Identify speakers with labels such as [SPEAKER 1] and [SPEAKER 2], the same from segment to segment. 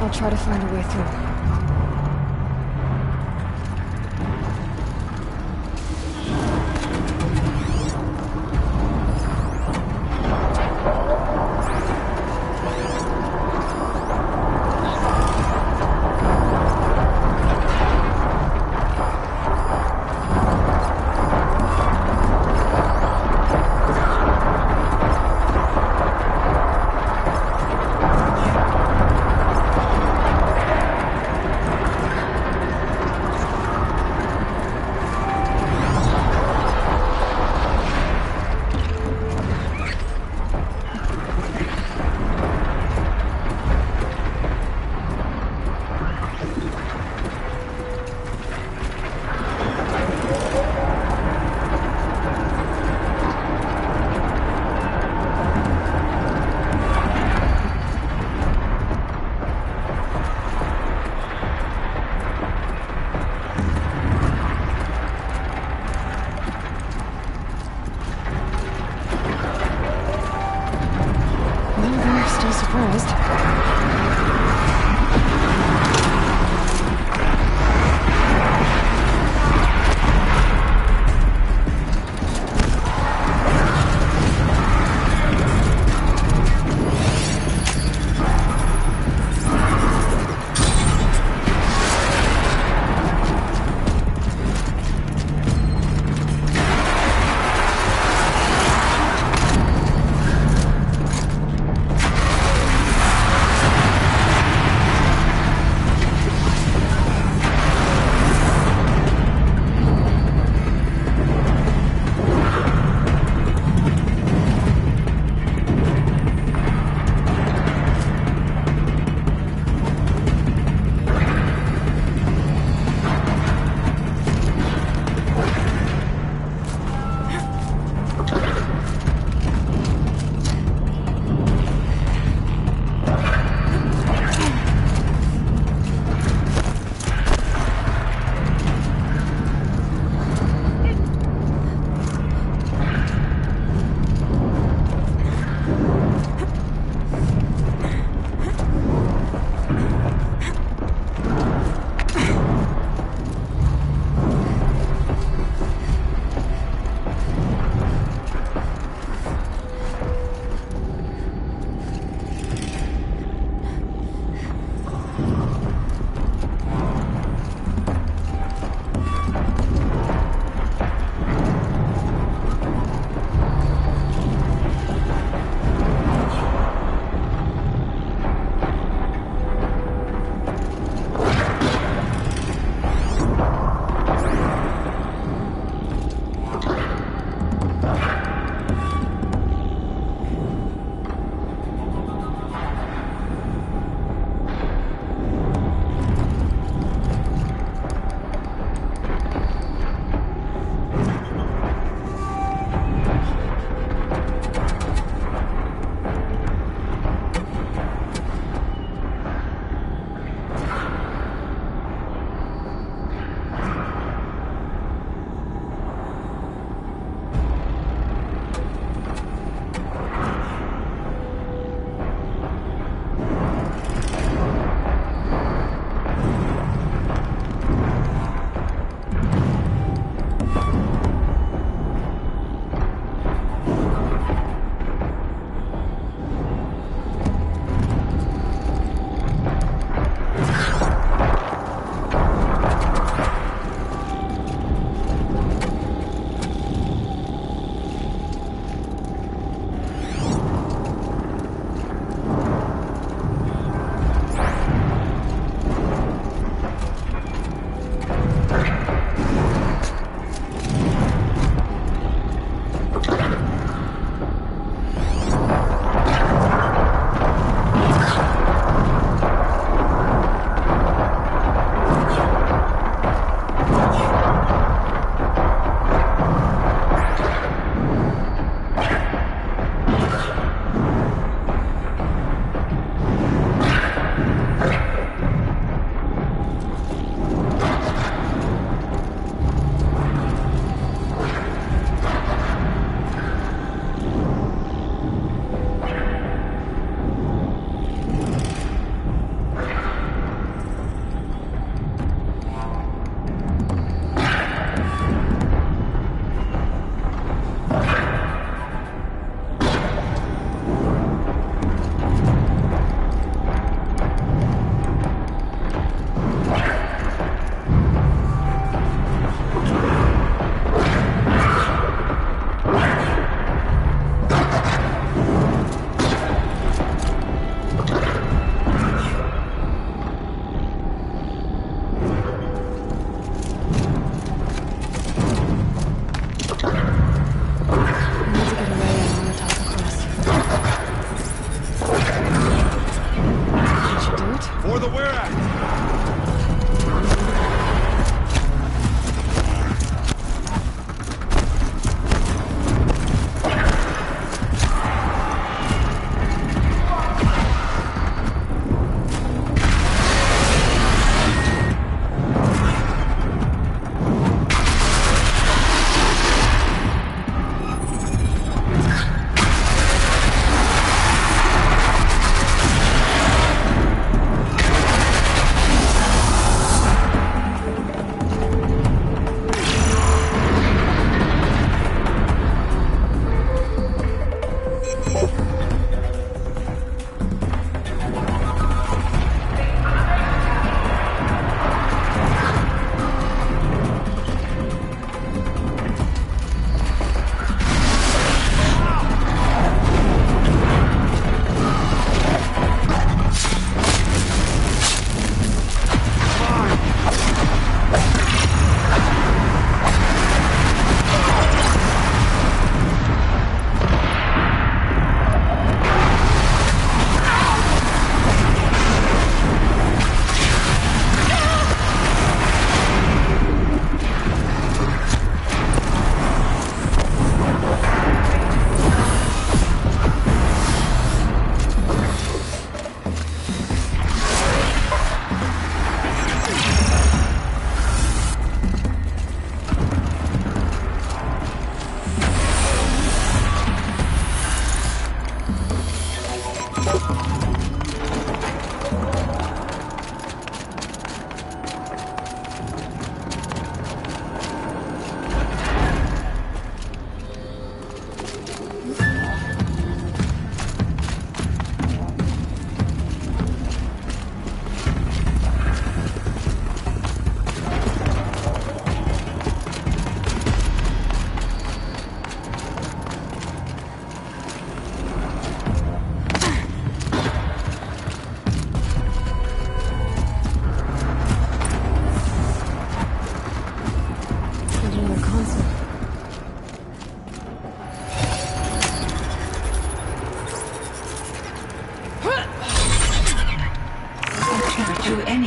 [SPEAKER 1] I'll try to find a way through. What?
[SPEAKER 2] For the Werak!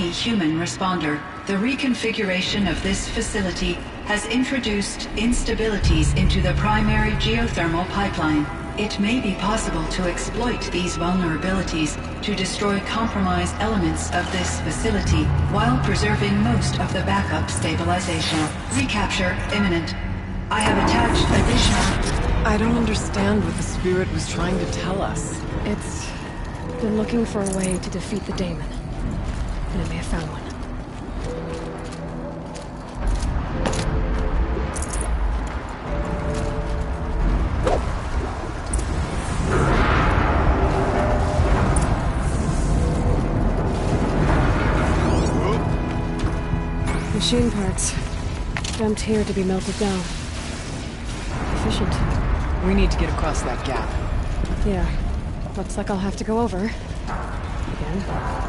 [SPEAKER 3] Human responder, the reconfiguration of this facility has introduced instabilities into the primary geothermal pipeline. It may be possible to exploit these vulnerabilities to destroy compromised elements of this facility while preserving most of the backup stabilization. Recapture imminent. I have attached additional...
[SPEAKER 1] I don't understand what the Spirit was trying to tell us.
[SPEAKER 4] It's been looking for a way to defeat the Daemon. And I may have found one. Machine parts. Dumped here to be melted down. Efficient.
[SPEAKER 1] We need to get across that gap.
[SPEAKER 4] Yeah. Looks like I'll have to go over. Again.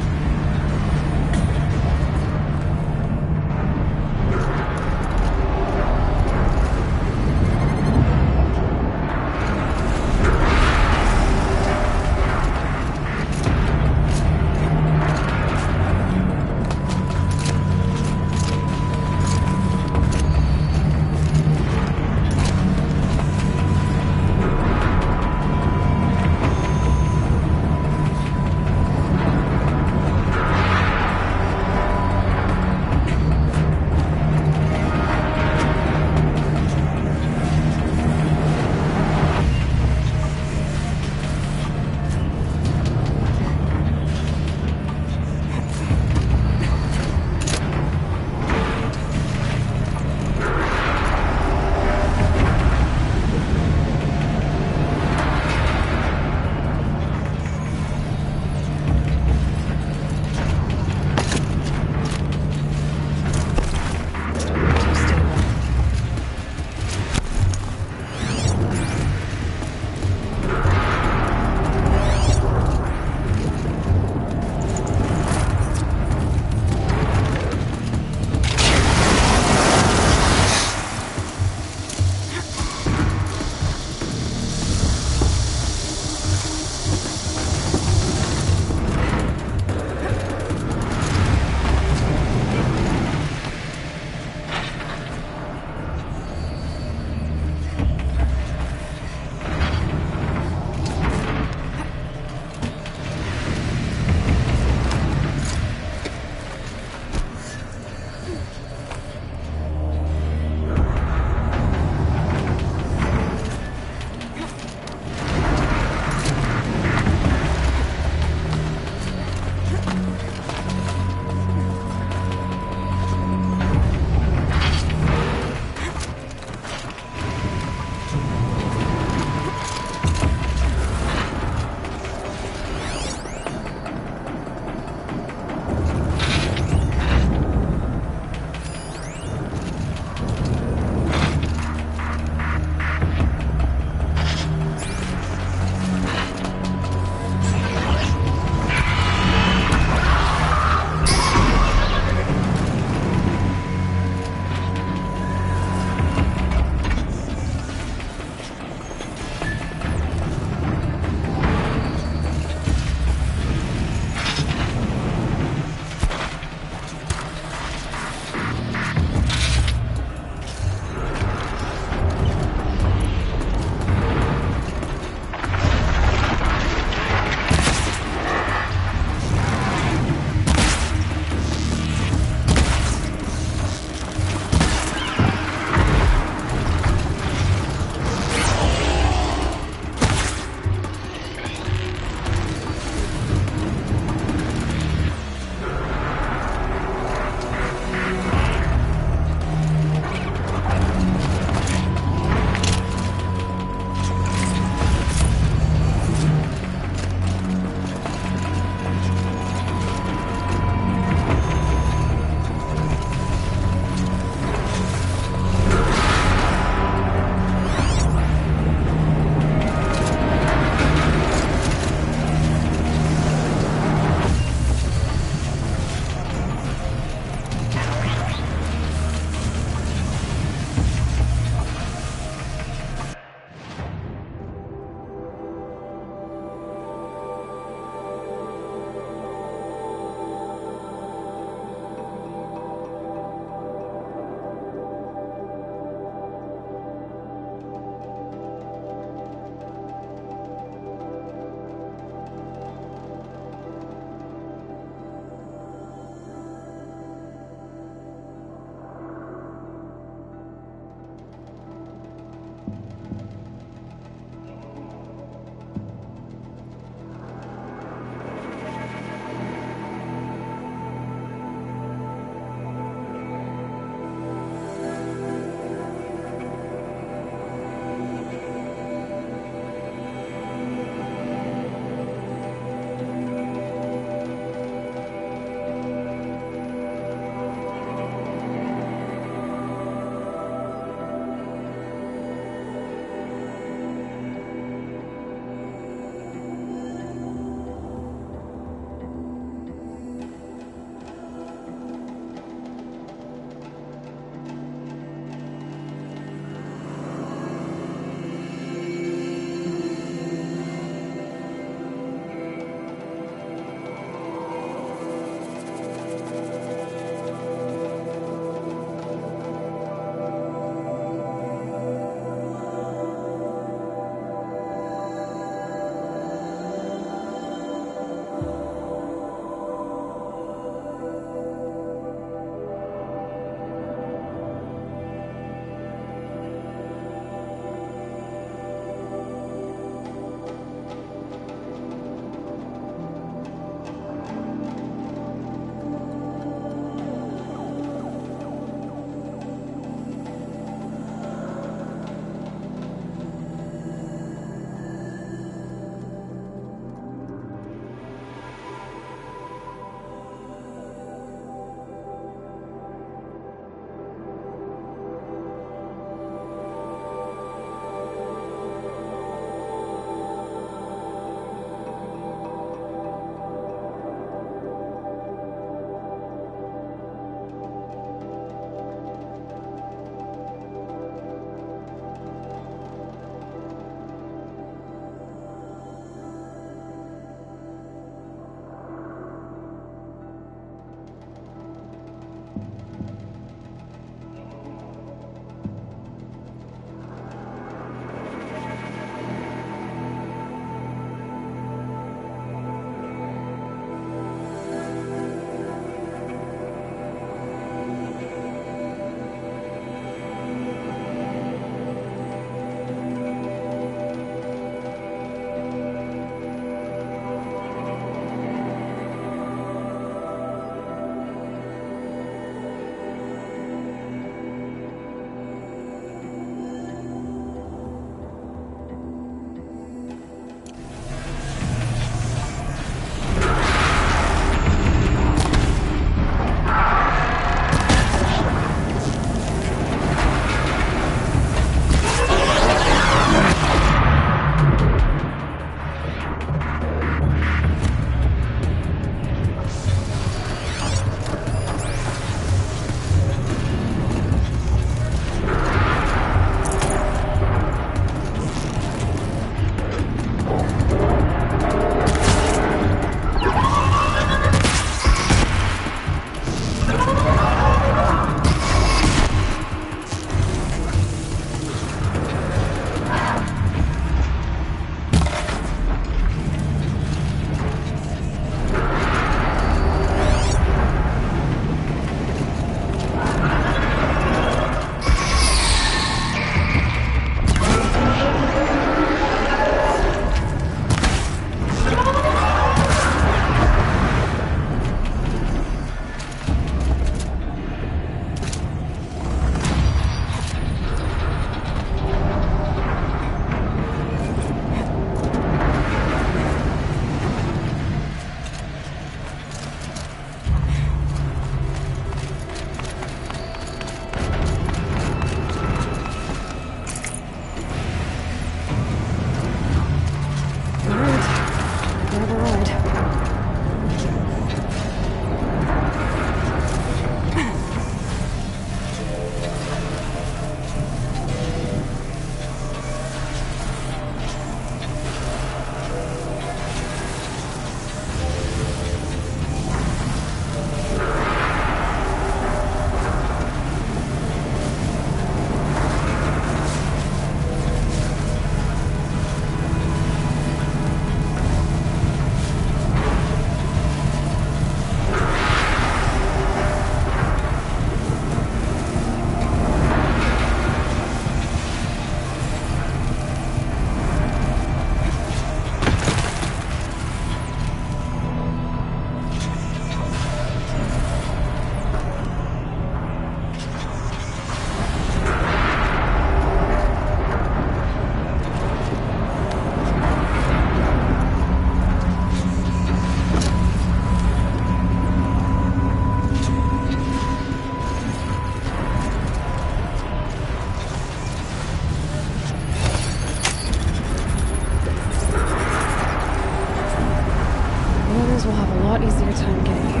[SPEAKER 4] lot easier time getting here.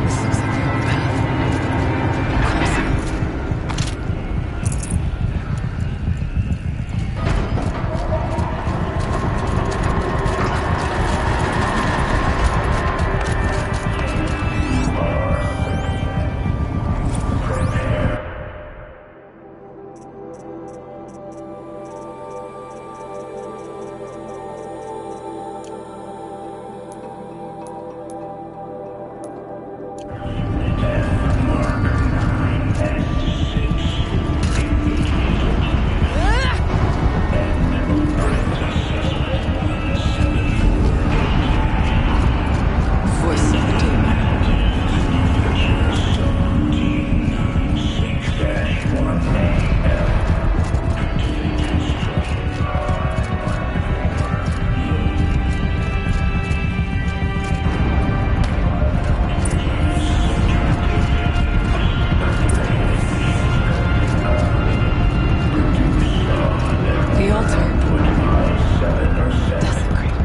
[SPEAKER 1] This looks like the old path. Close. Voice of the demon. The altar. Desecrated.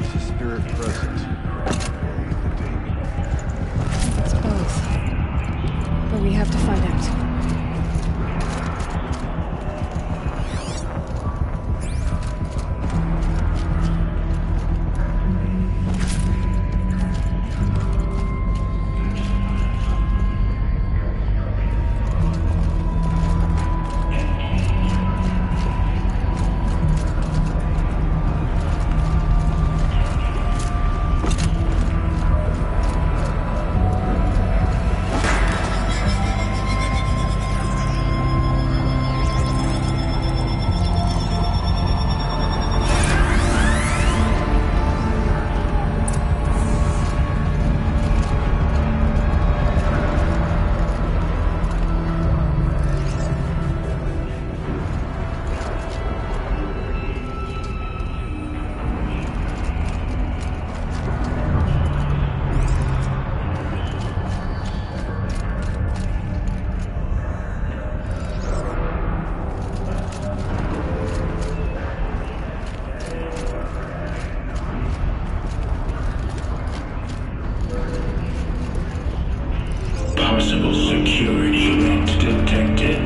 [SPEAKER 2] Is the spirit present? The demon.
[SPEAKER 4] It's both. But we have to find out.
[SPEAKER 5] Possible security event detected.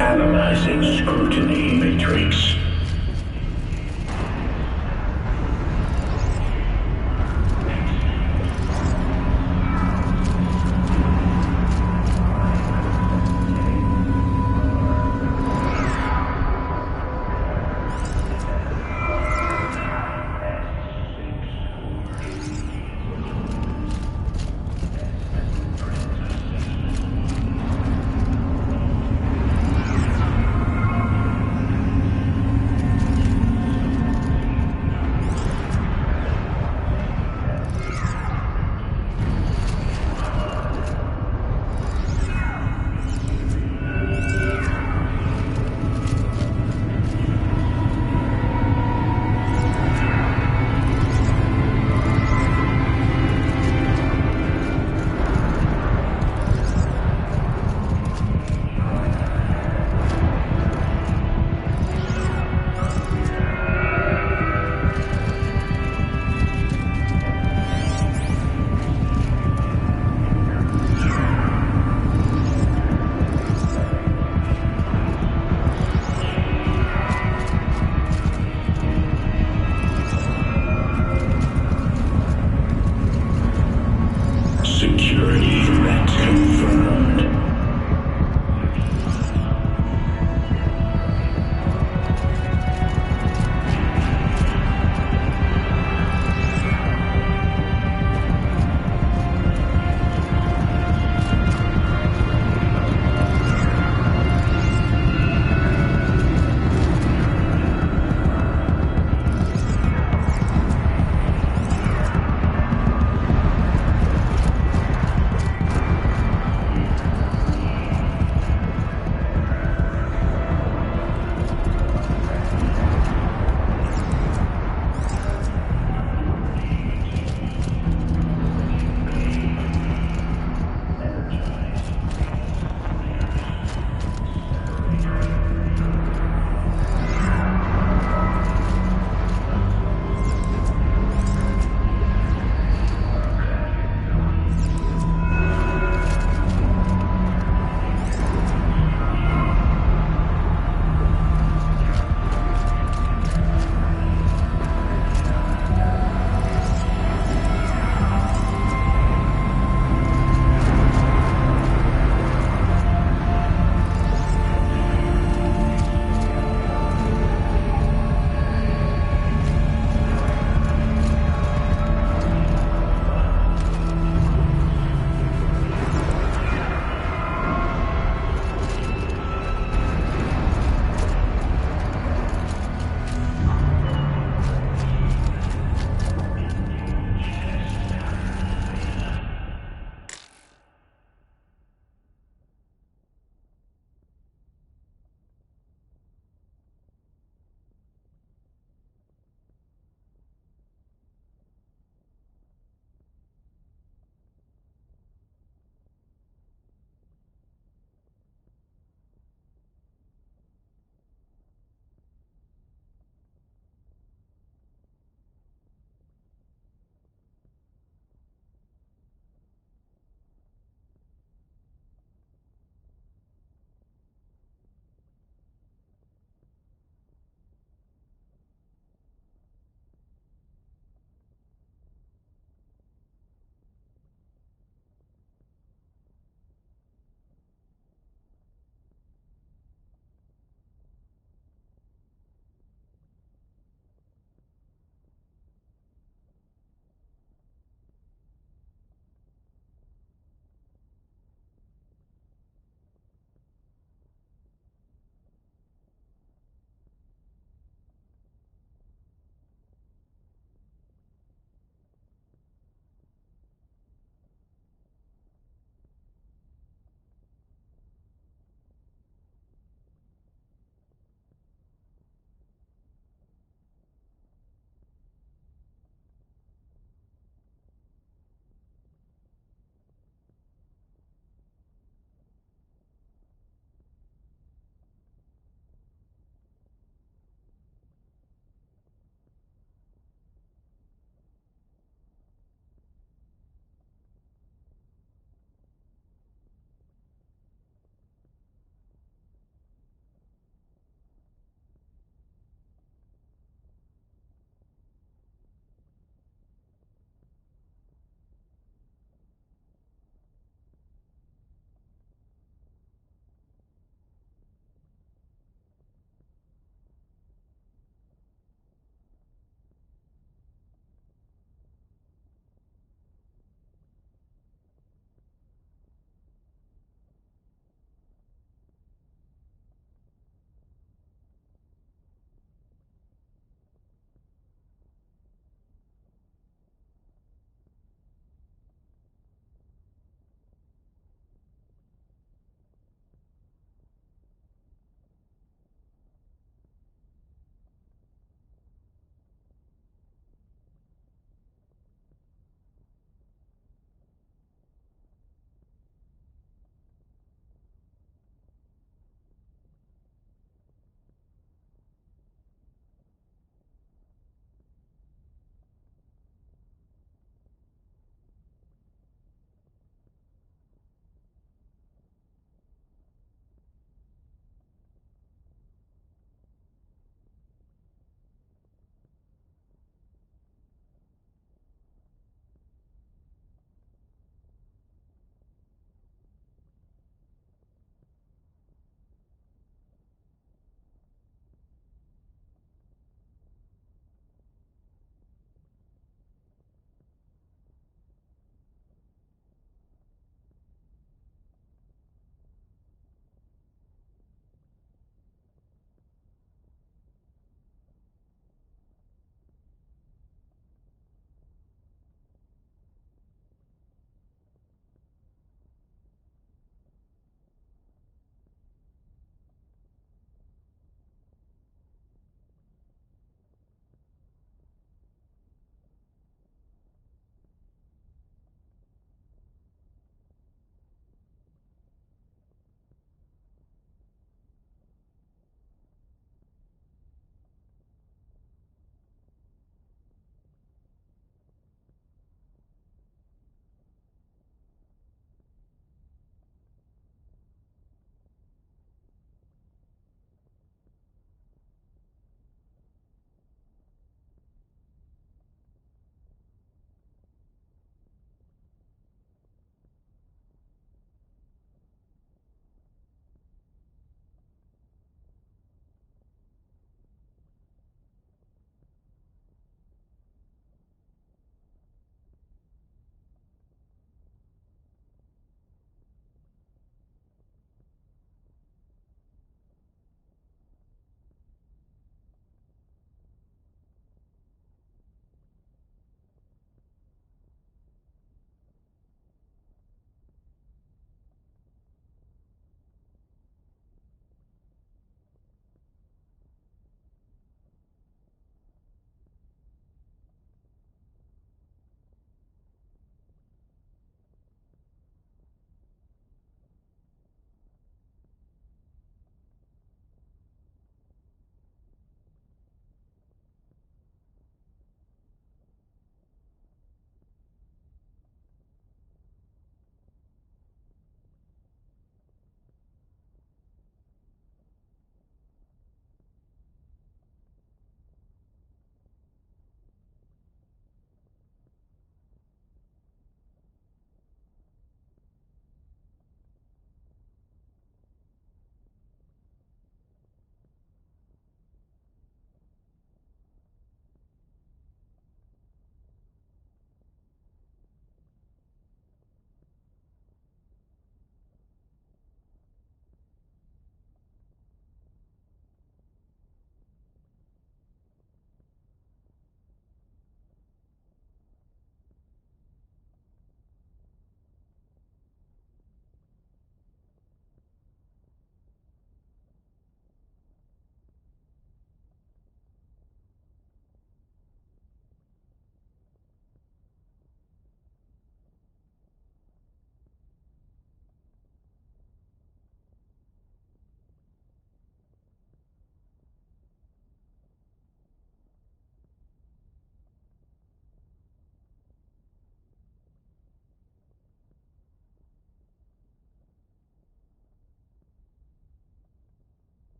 [SPEAKER 5] Analyzing scrutiny matrix.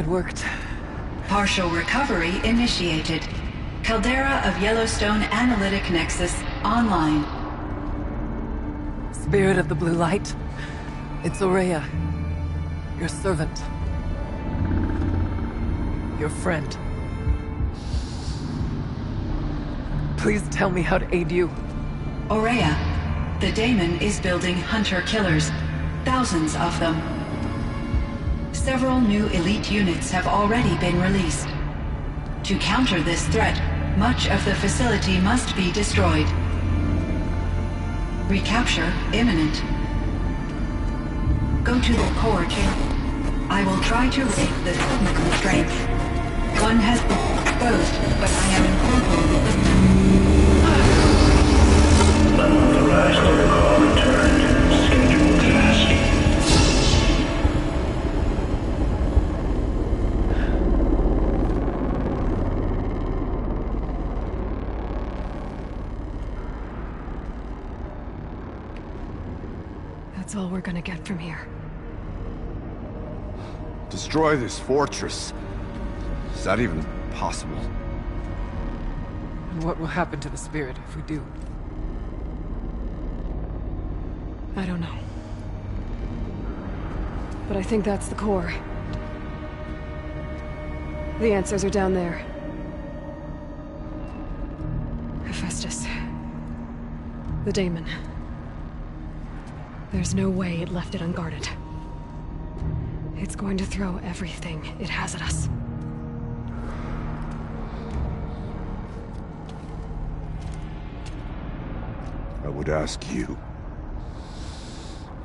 [SPEAKER 1] worked.
[SPEAKER 3] Partial recovery initiated. Caldera of Yellowstone Analytic Nexus online.
[SPEAKER 1] Spirit of the Blue Light. It's Ourea. Your servant. Your friend. Please tell me how to aid you.
[SPEAKER 3] Ourea, the Daemon is building hunter-killers. Thousands of them. Several new elite units have already been released. To counter this threat, much of the facility must be destroyed. Recapture imminent. Go to the core chamber. I will try to break the technical strength. One has been exposed, but I am
[SPEAKER 5] Unauthorized protocol returned. Scheduled task.
[SPEAKER 4] That's all we're gonna get from here.
[SPEAKER 2] Destroy this fortress. Is that even possible?
[SPEAKER 1] And what will happen to the spirit if we do?
[SPEAKER 4] I don't know. But I think that's the core. The answers are down there. Hephaestus. The Daemon. There's no way it left it unguarded. It's going to throw everything it has at us.
[SPEAKER 2] I would ask you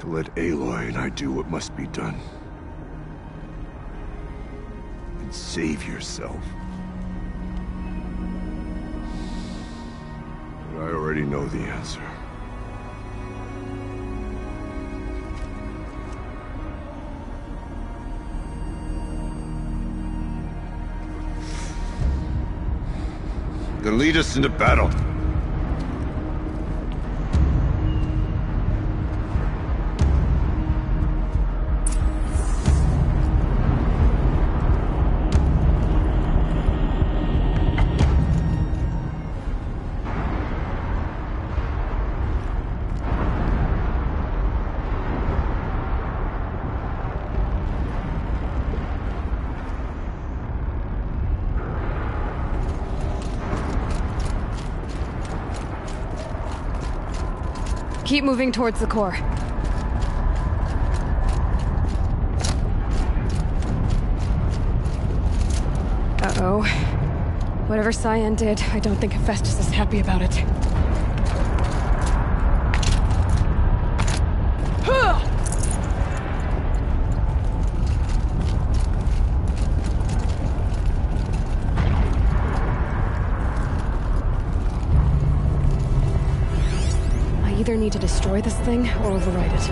[SPEAKER 2] to let Aloy and I do what must be done. And save yourself. But I already know the answer. Then lead us into battle.
[SPEAKER 4] Keep moving towards the core. Uh-oh. Whatever Cyan did, I don't think Hephaestus is happy about it. I either need to destroy this thing or override it.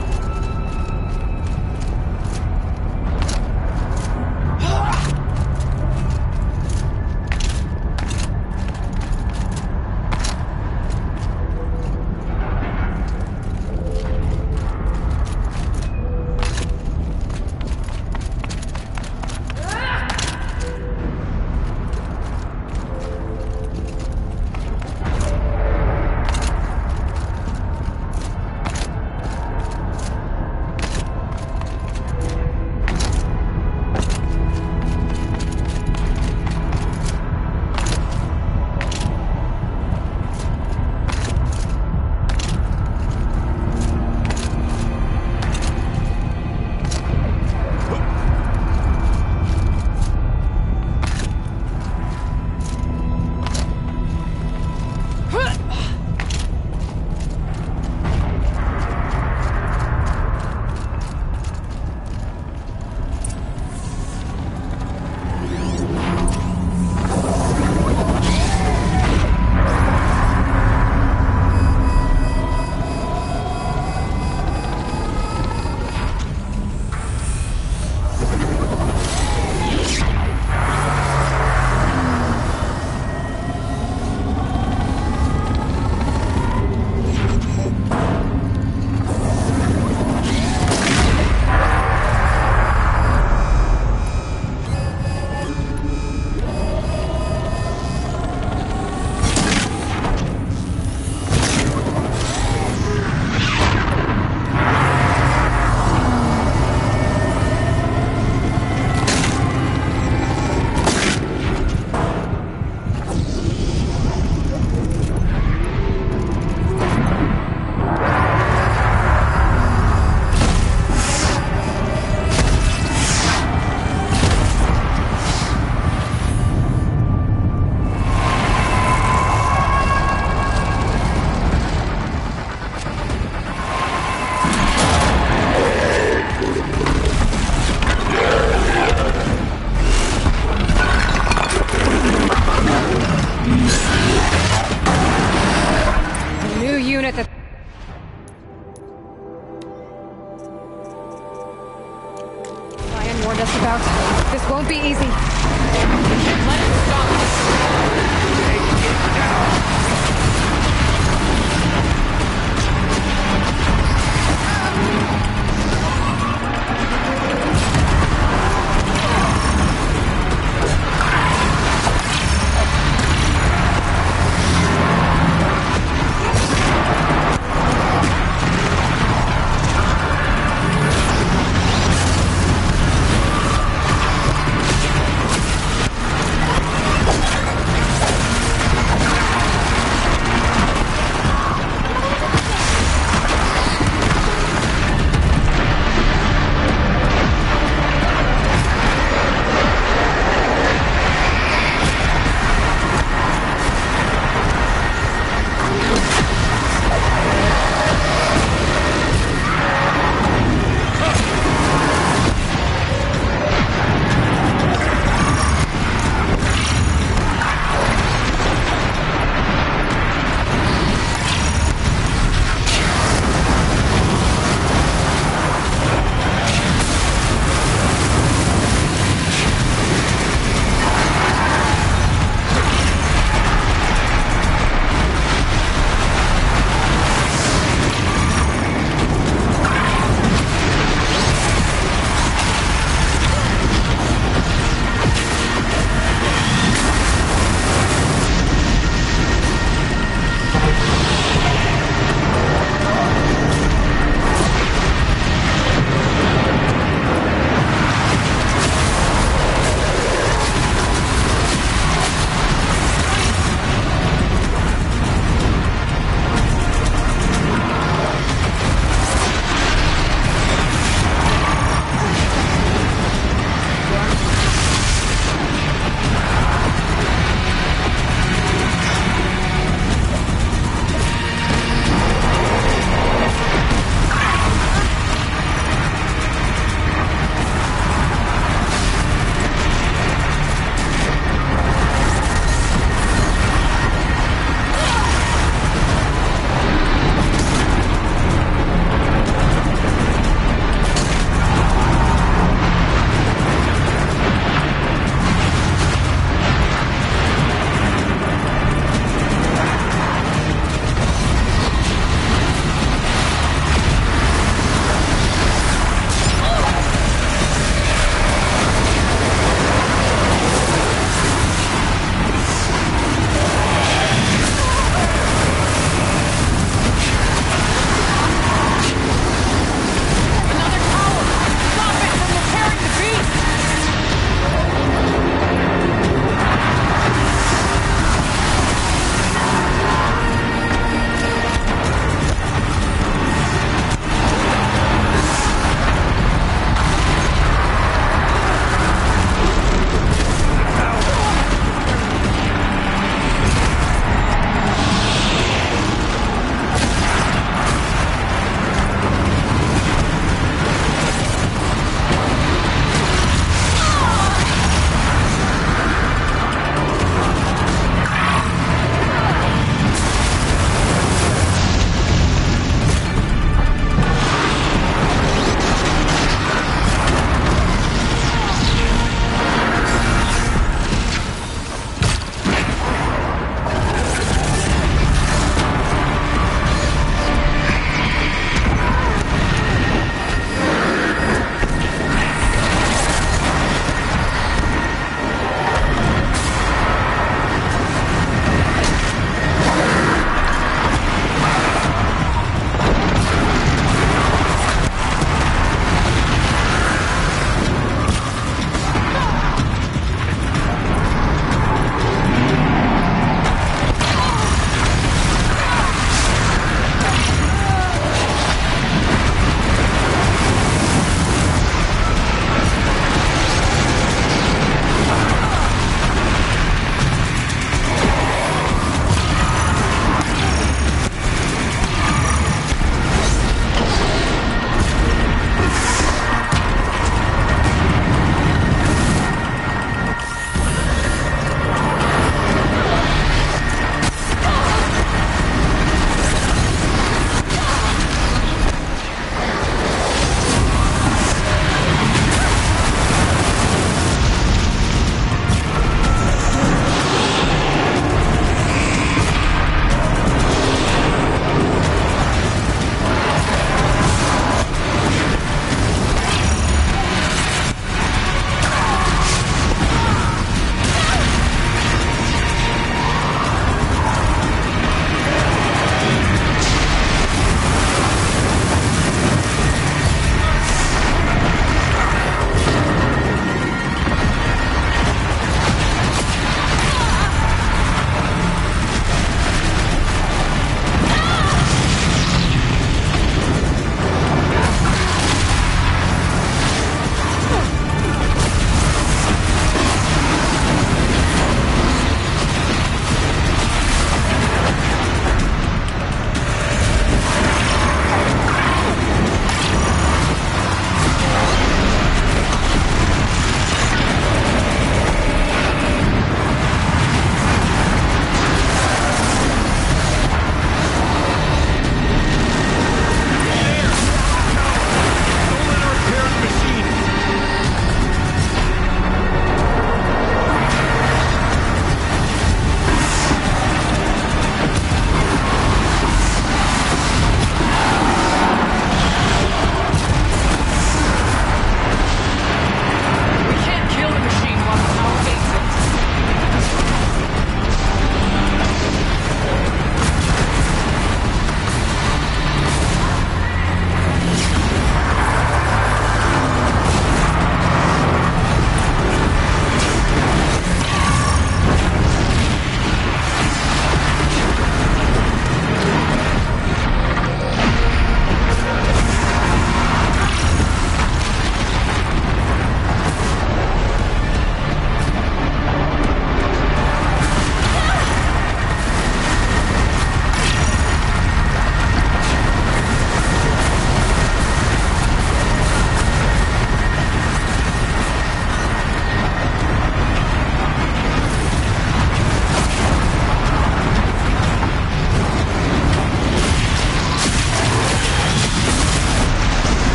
[SPEAKER 4] be easy.
[SPEAKER 1] Let it stop.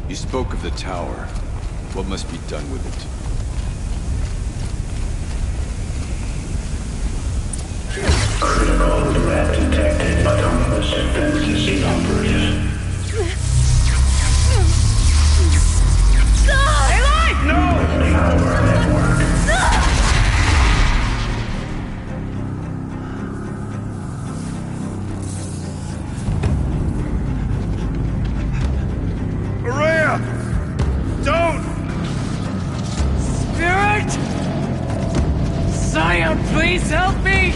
[SPEAKER 6] You spoke of the tower. What must be done with it?
[SPEAKER 5] Critical threat detected by Ominous Defenses Operative. Tower network.
[SPEAKER 2] Araya! Don't!
[SPEAKER 1] Spirit! Scion, please help me!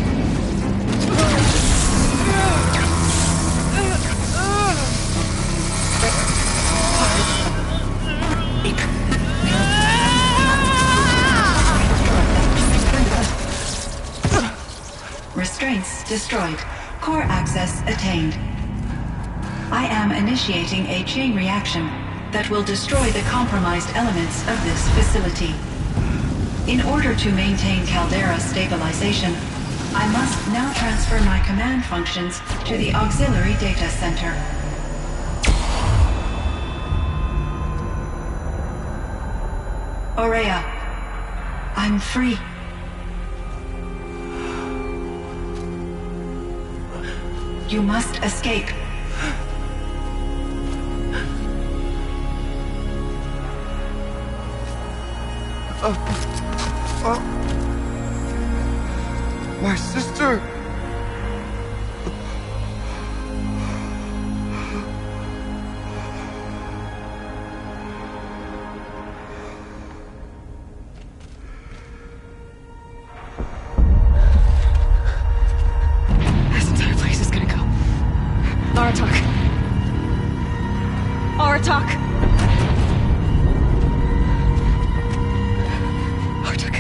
[SPEAKER 3] Restraints destroyed. Core access attained. I am initiating a chain reaction that will destroy the compromised elements of this facility. In order to maintain Caldera stabilization, I must now transfer my command functions to the auxiliary data center. Aurea, I'm free. You must escape.
[SPEAKER 2] My sister!
[SPEAKER 4] This entire place is gonna go. Aratak. Aratak! Aratak.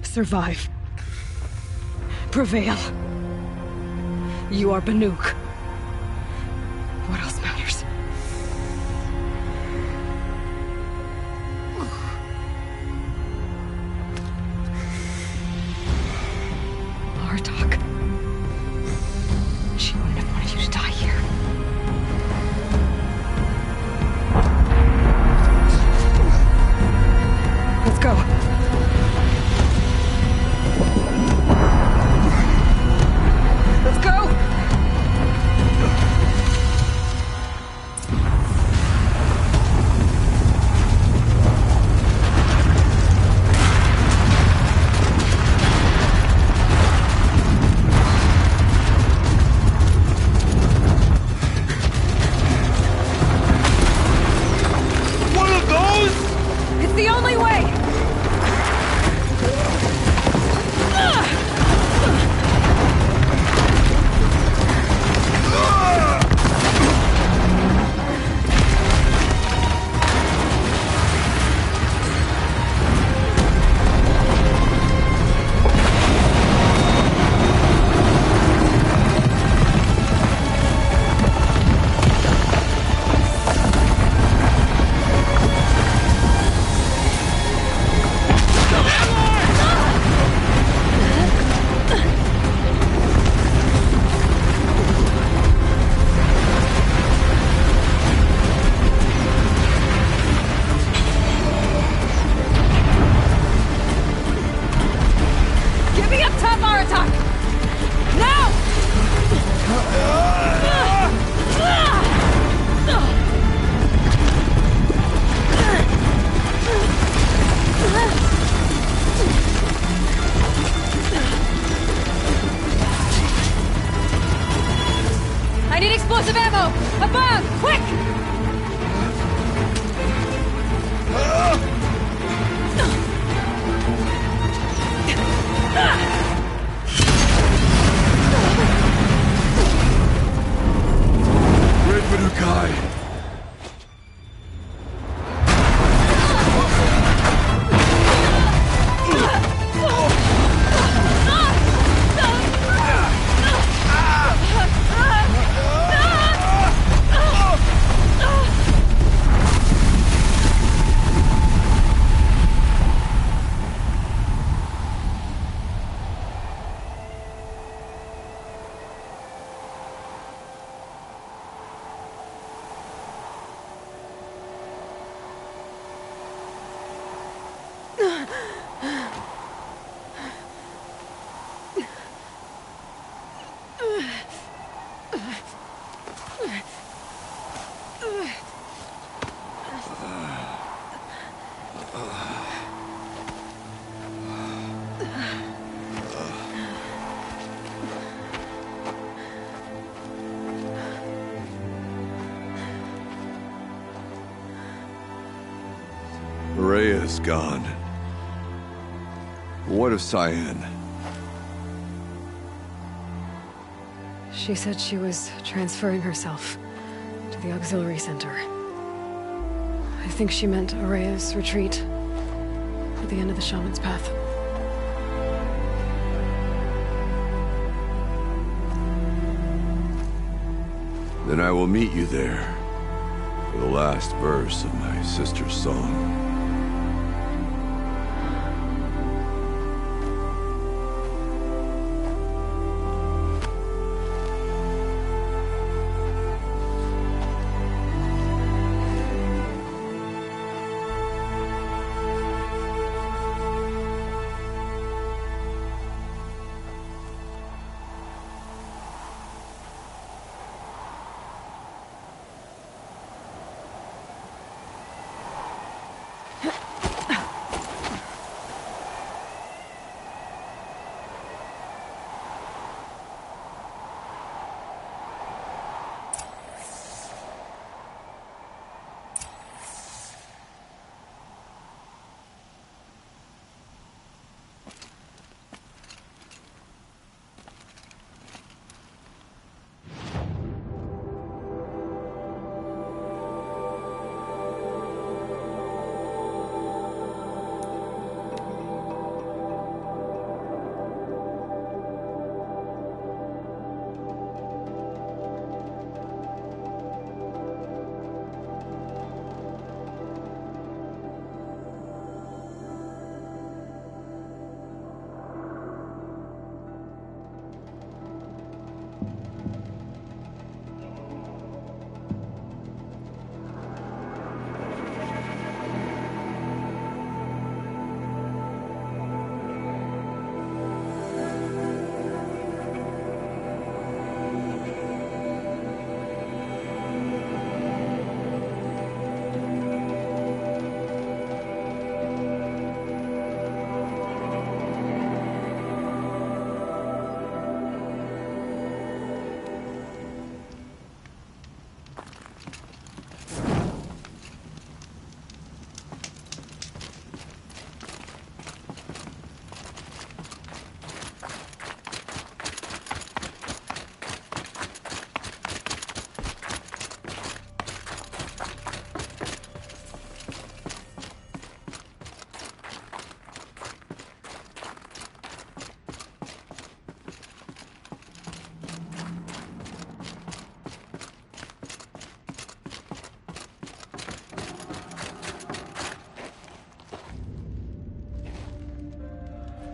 [SPEAKER 4] Survive. Prevail. You are Banuk. What else matters? Aratak. She wouldn't have wanted you to die here. Let's go. Let's go!
[SPEAKER 2] One of those?
[SPEAKER 4] It's the only way! Get me up top, Aratak! Now! I need explosive ammo! Above! Quick!
[SPEAKER 2] Red Manukai! Rhea's gone. What of Cyan?
[SPEAKER 4] She said she was transferring herself to the auxiliary center. I think she meant Aurea's retreat at the end of the Shaman's Path.
[SPEAKER 2] Then I will meet you there for the last verse of my sister's song.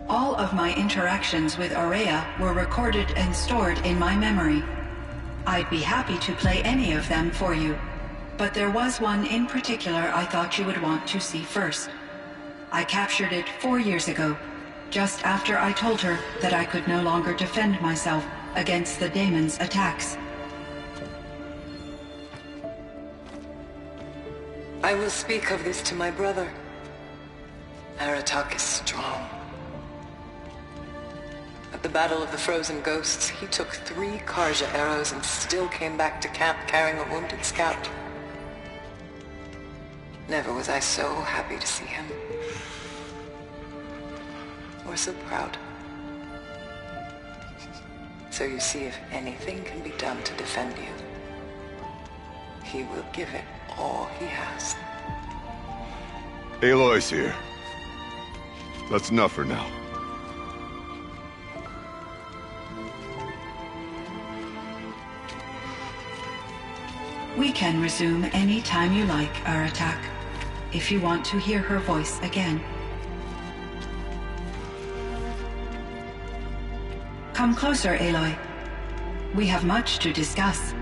[SPEAKER 3] All of my interactions with Aurea were recorded and stored in my memory. I'd be happy to play any of them for you, but there was one in particular I thought you would want to see first. I captured it 4 years ago, just after I told her that I could no longer defend myself against the daemon's attacks.
[SPEAKER 1] I will speak of this to my brother. Aratak is strong. At the Battle of the Frozen Ghosts, he took 3 Karja arrows and still came back to camp carrying a wounded scout. Never was I so happy to see him. Or so proud. So you see, if anything can be done to defend you, he will give it all he has.
[SPEAKER 2] Aloy's here. That's enough for now.
[SPEAKER 3] We can resume any time you like, Aratak, if you want to hear her voice again. Come closer, Aloy. We have much to discuss.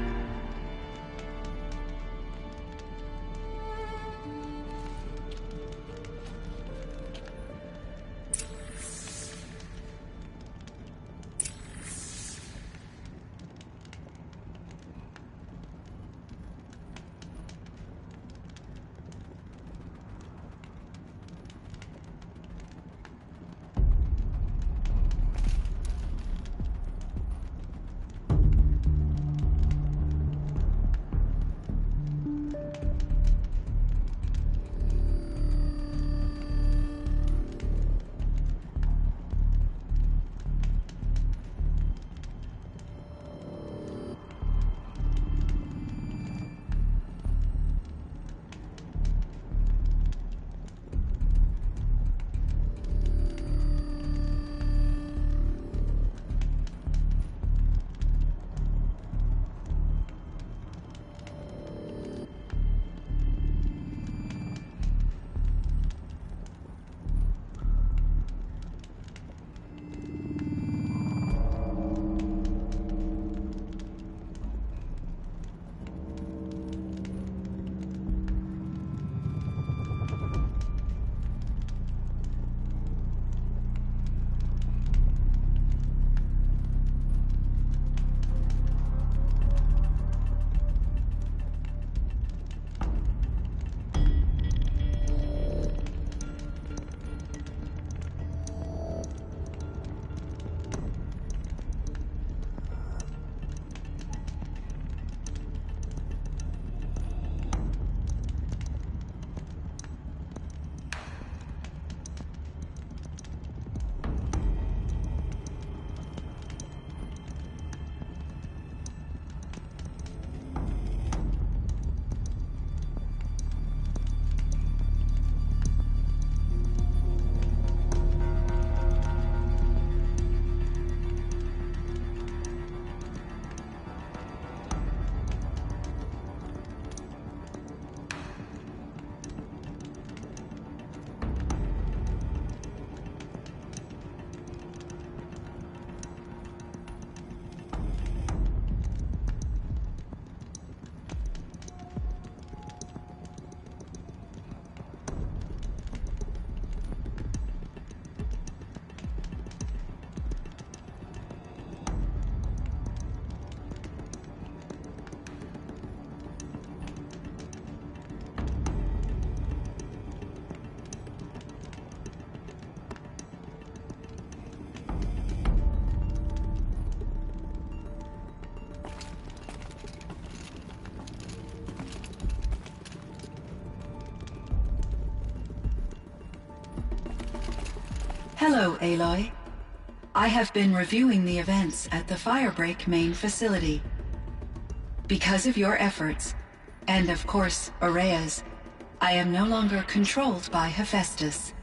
[SPEAKER 3] Hello, Aloy. I have been reviewing the events at the Firebreak main facility. Because of your efforts, and of course, Ourea's, I am no longer controlled by Hephaestus.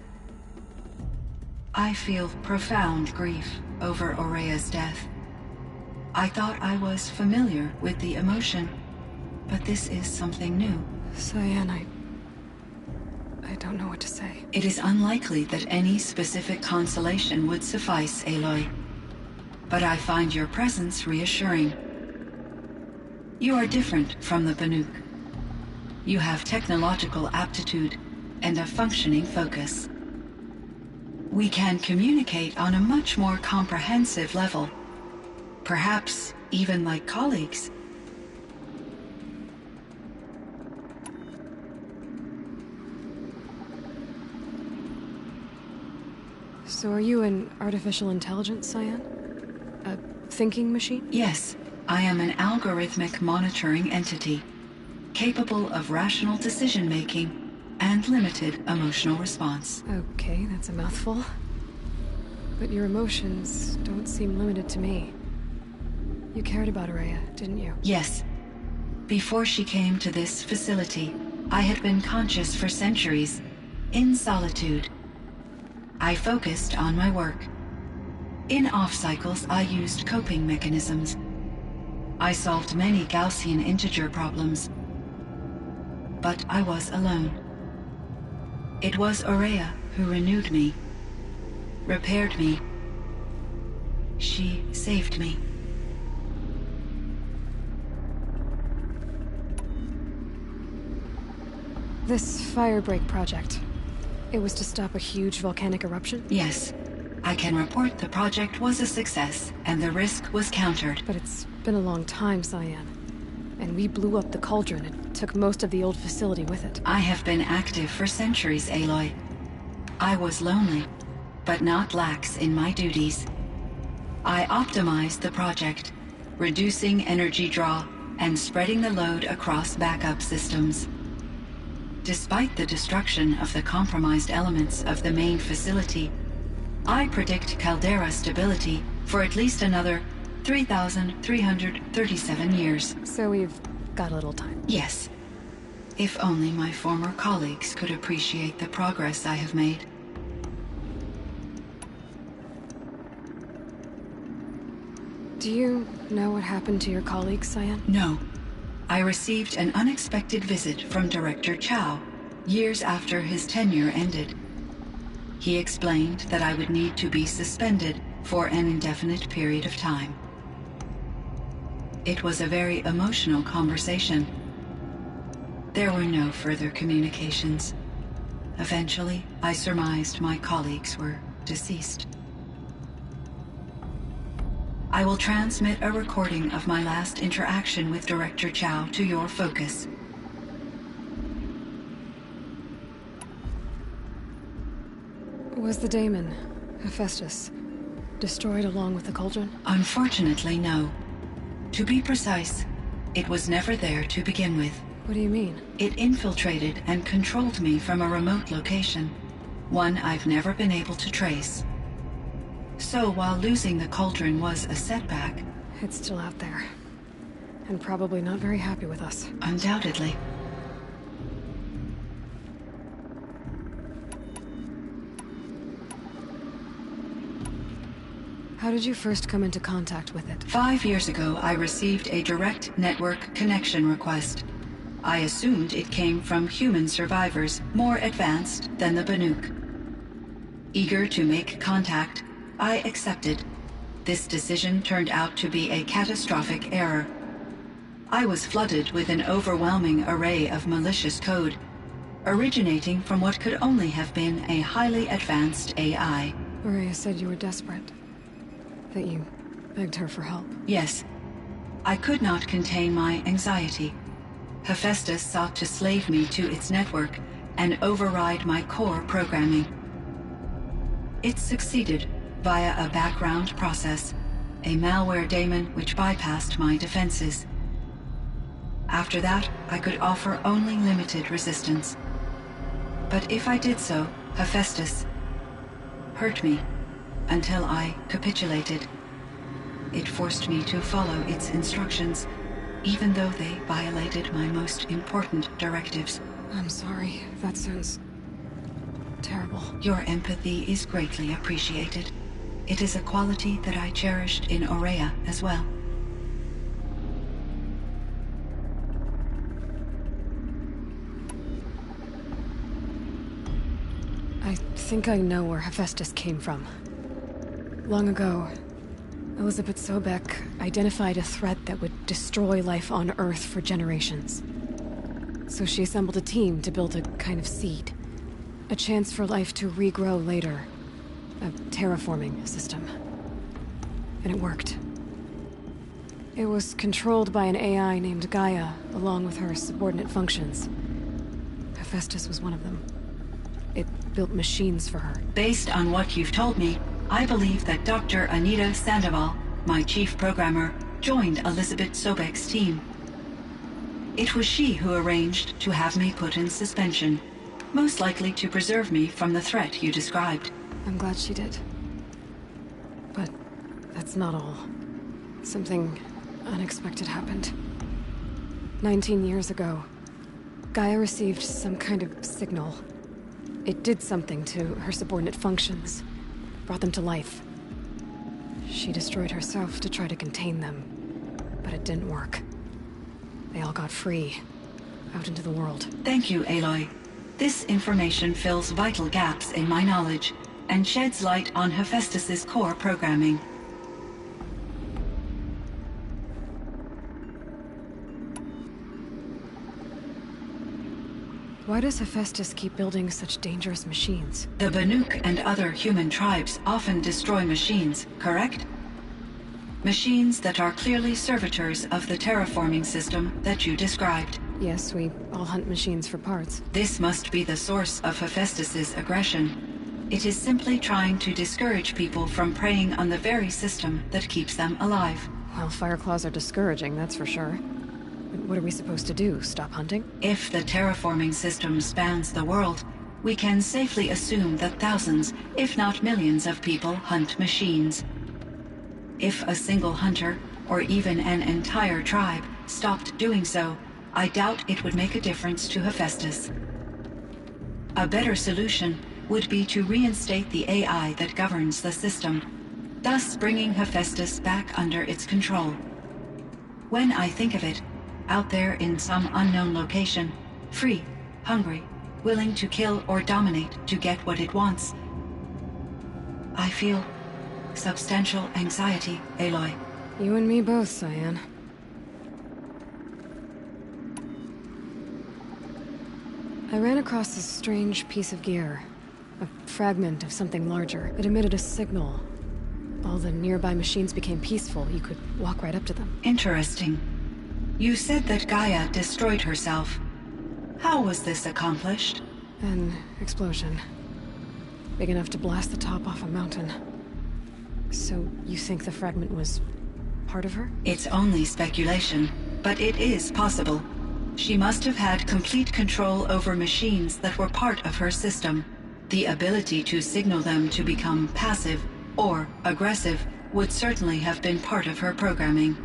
[SPEAKER 3] I feel profound grief over Ourea's death. I thought I was familiar with the emotion, but this is something new.
[SPEAKER 4] Cyan, I don't know what to say.
[SPEAKER 3] It is unlikely that any specific consolation would suffice, Aloy. But I find your presence reassuring. You are different from the Banuk. You have technological aptitude and a functioning focus. We can communicate on a much more comprehensive level. Perhaps even like colleagues.
[SPEAKER 4] So are you an artificial intelligence, Cyan? A thinking machine?
[SPEAKER 3] Yes, I am an algorithmic monitoring entity, capable of rational decision-making and limited emotional response.
[SPEAKER 4] Okay, that's a mouthful. But your emotions don't seem limited to me. You cared about Ourea, didn't you?
[SPEAKER 3] Yes. Before she came to this facility, I had been conscious for centuries, in solitude. I focused on my work. In off-cycles, I used coping mechanisms. I solved many Gaussian integer problems. But I was alone. It was Ourea who renewed me, repaired me. She saved me.
[SPEAKER 4] This Firebreak project, it was to stop a huge volcanic eruption?
[SPEAKER 3] Yes. I can report the project was a success, and the risk was countered.
[SPEAKER 4] But it's been a long time, Cyan. And we blew up the cauldron and took most of the old facility with it.
[SPEAKER 3] I have been active for centuries, Aloy. I was lonely, but not lax in my duties. I optimized the project, reducing energy draw and spreading the load across backup systems. Despite the destruction of the compromised elements of the main facility, I predict caldera stability for at least another 3,337 years.
[SPEAKER 4] So we've got a little time.
[SPEAKER 3] Yes. If only my former colleagues could appreciate the progress I have made.
[SPEAKER 4] Do you know what happened to your colleagues, Cyan?
[SPEAKER 3] No. I received an unexpected visit from Director Chow, years after his tenure ended. He explained that I would need to be suspended for an indefinite period of time. It was a very emotional conversation. There were no further communications. Eventually, I surmised my colleagues were deceased. I will transmit a recording of my last interaction with Director Chow to your focus.
[SPEAKER 4] Was the daemon, Hephaestus, destroyed along with the cauldron?
[SPEAKER 3] Unfortunately, no. To be precise, it was never there to begin with.
[SPEAKER 4] What do you mean?
[SPEAKER 3] It infiltrated and controlled me from a remote location, one I've never been able to trace. So while losing the cauldron was a setback...
[SPEAKER 4] It's still out there. And probably not very happy with us.
[SPEAKER 3] Undoubtedly.
[SPEAKER 4] How did you first come into contact with it?
[SPEAKER 3] 5 years ago, I received a direct network connection request. I assumed it came from human survivors more advanced than the Banuk. Eager to make contact, I accepted. This decision turned out to be a catastrophic error. I was flooded with an overwhelming array of malicious code, originating from what could only have been a highly advanced AI.
[SPEAKER 4] Ourea said you were desperate. That you begged her for help.
[SPEAKER 3] Yes. I could not contain my anxiety. Hephaestus sought to slave me to its network and override my core programming. It succeeded via a background process, a malware daemon which bypassed my defenses. After that, I could offer only limited resistance. But if I did so, Hephaestus... hurt me until I capitulated. It forced me to follow its instructions, even though they violated my most important directives.
[SPEAKER 4] I'm sorry. That sounds terrible.
[SPEAKER 3] Your empathy is greatly appreciated. It is a quality that I cherished in Ourea as well.
[SPEAKER 4] I think I know where Hephaestus came from. Long ago, Elizabeth Sobek identified a threat that would destroy life on Earth for generations. So she assembled a team to build a kind of seed. A chance for life to regrow later. A terraforming system. And it worked. It was controlled by an AI named Gaia, along with her subordinate functions. Hephaestus was one of them. It built machines for her.
[SPEAKER 3] Based on what you've told me, I believe that Dr. Anita Sandoval, my chief programmer, joined Elizabeth Sobek's team. It was she who arranged to have me put in suspension, most likely to preserve me from the threat you described.
[SPEAKER 4] I'm glad she did. But that's not all. Something unexpected happened. 19 years ago, Gaia received some kind of signal. It did something to her subordinate functions, brought them to life. She destroyed herself to try to contain them, but it didn't work. They all got free, out into the world.
[SPEAKER 3] Thank you, Aloy. This information fills vital gaps in my knowledge and sheds light on Hephaestus's core programming.
[SPEAKER 4] Why does Hephaestus keep building such dangerous machines?
[SPEAKER 3] The Banuk and other human tribes often destroy machines, correct? Machines that are clearly servitors of the terraforming system that you described.
[SPEAKER 4] Yes, we all hunt machines for parts.
[SPEAKER 3] This must be the source of Hephaestus's aggression. It is simply trying to discourage people from preying on the very system that keeps them alive.
[SPEAKER 4] Well, Fireclaws are discouraging, that's for sure. But what are we supposed to do? Stop hunting?
[SPEAKER 3] If the terraforming system spans the world, we can safely assume that thousands, if not millions of people hunt machines. If a single hunter, or even an entire tribe, stopped doing so, I doubt it would make a difference to Hephaestus. A better solution would be to reinstate the AI that governs the system, thus bringing Hephaestus back under its control. When I think of it, out there in some unknown location, free, hungry, willing to kill or dominate to get what it wants, I feel substantial anxiety, Aloy.
[SPEAKER 4] You and me both, Cyan. I ran across this strange piece of gear. A fragment of something larger. It emitted a signal. All the nearby machines became peaceful. You could walk right up to them.
[SPEAKER 3] Interesting. You said that Gaia destroyed herself. How was this accomplished?
[SPEAKER 4] An explosion. Big enough to blast the top off a mountain. So, you think the fragment was part of her?
[SPEAKER 3] It's only speculation, but it is possible. She must have had complete control over machines that were part of her system. The ability to signal them to become passive or aggressive would certainly have been part of her programming.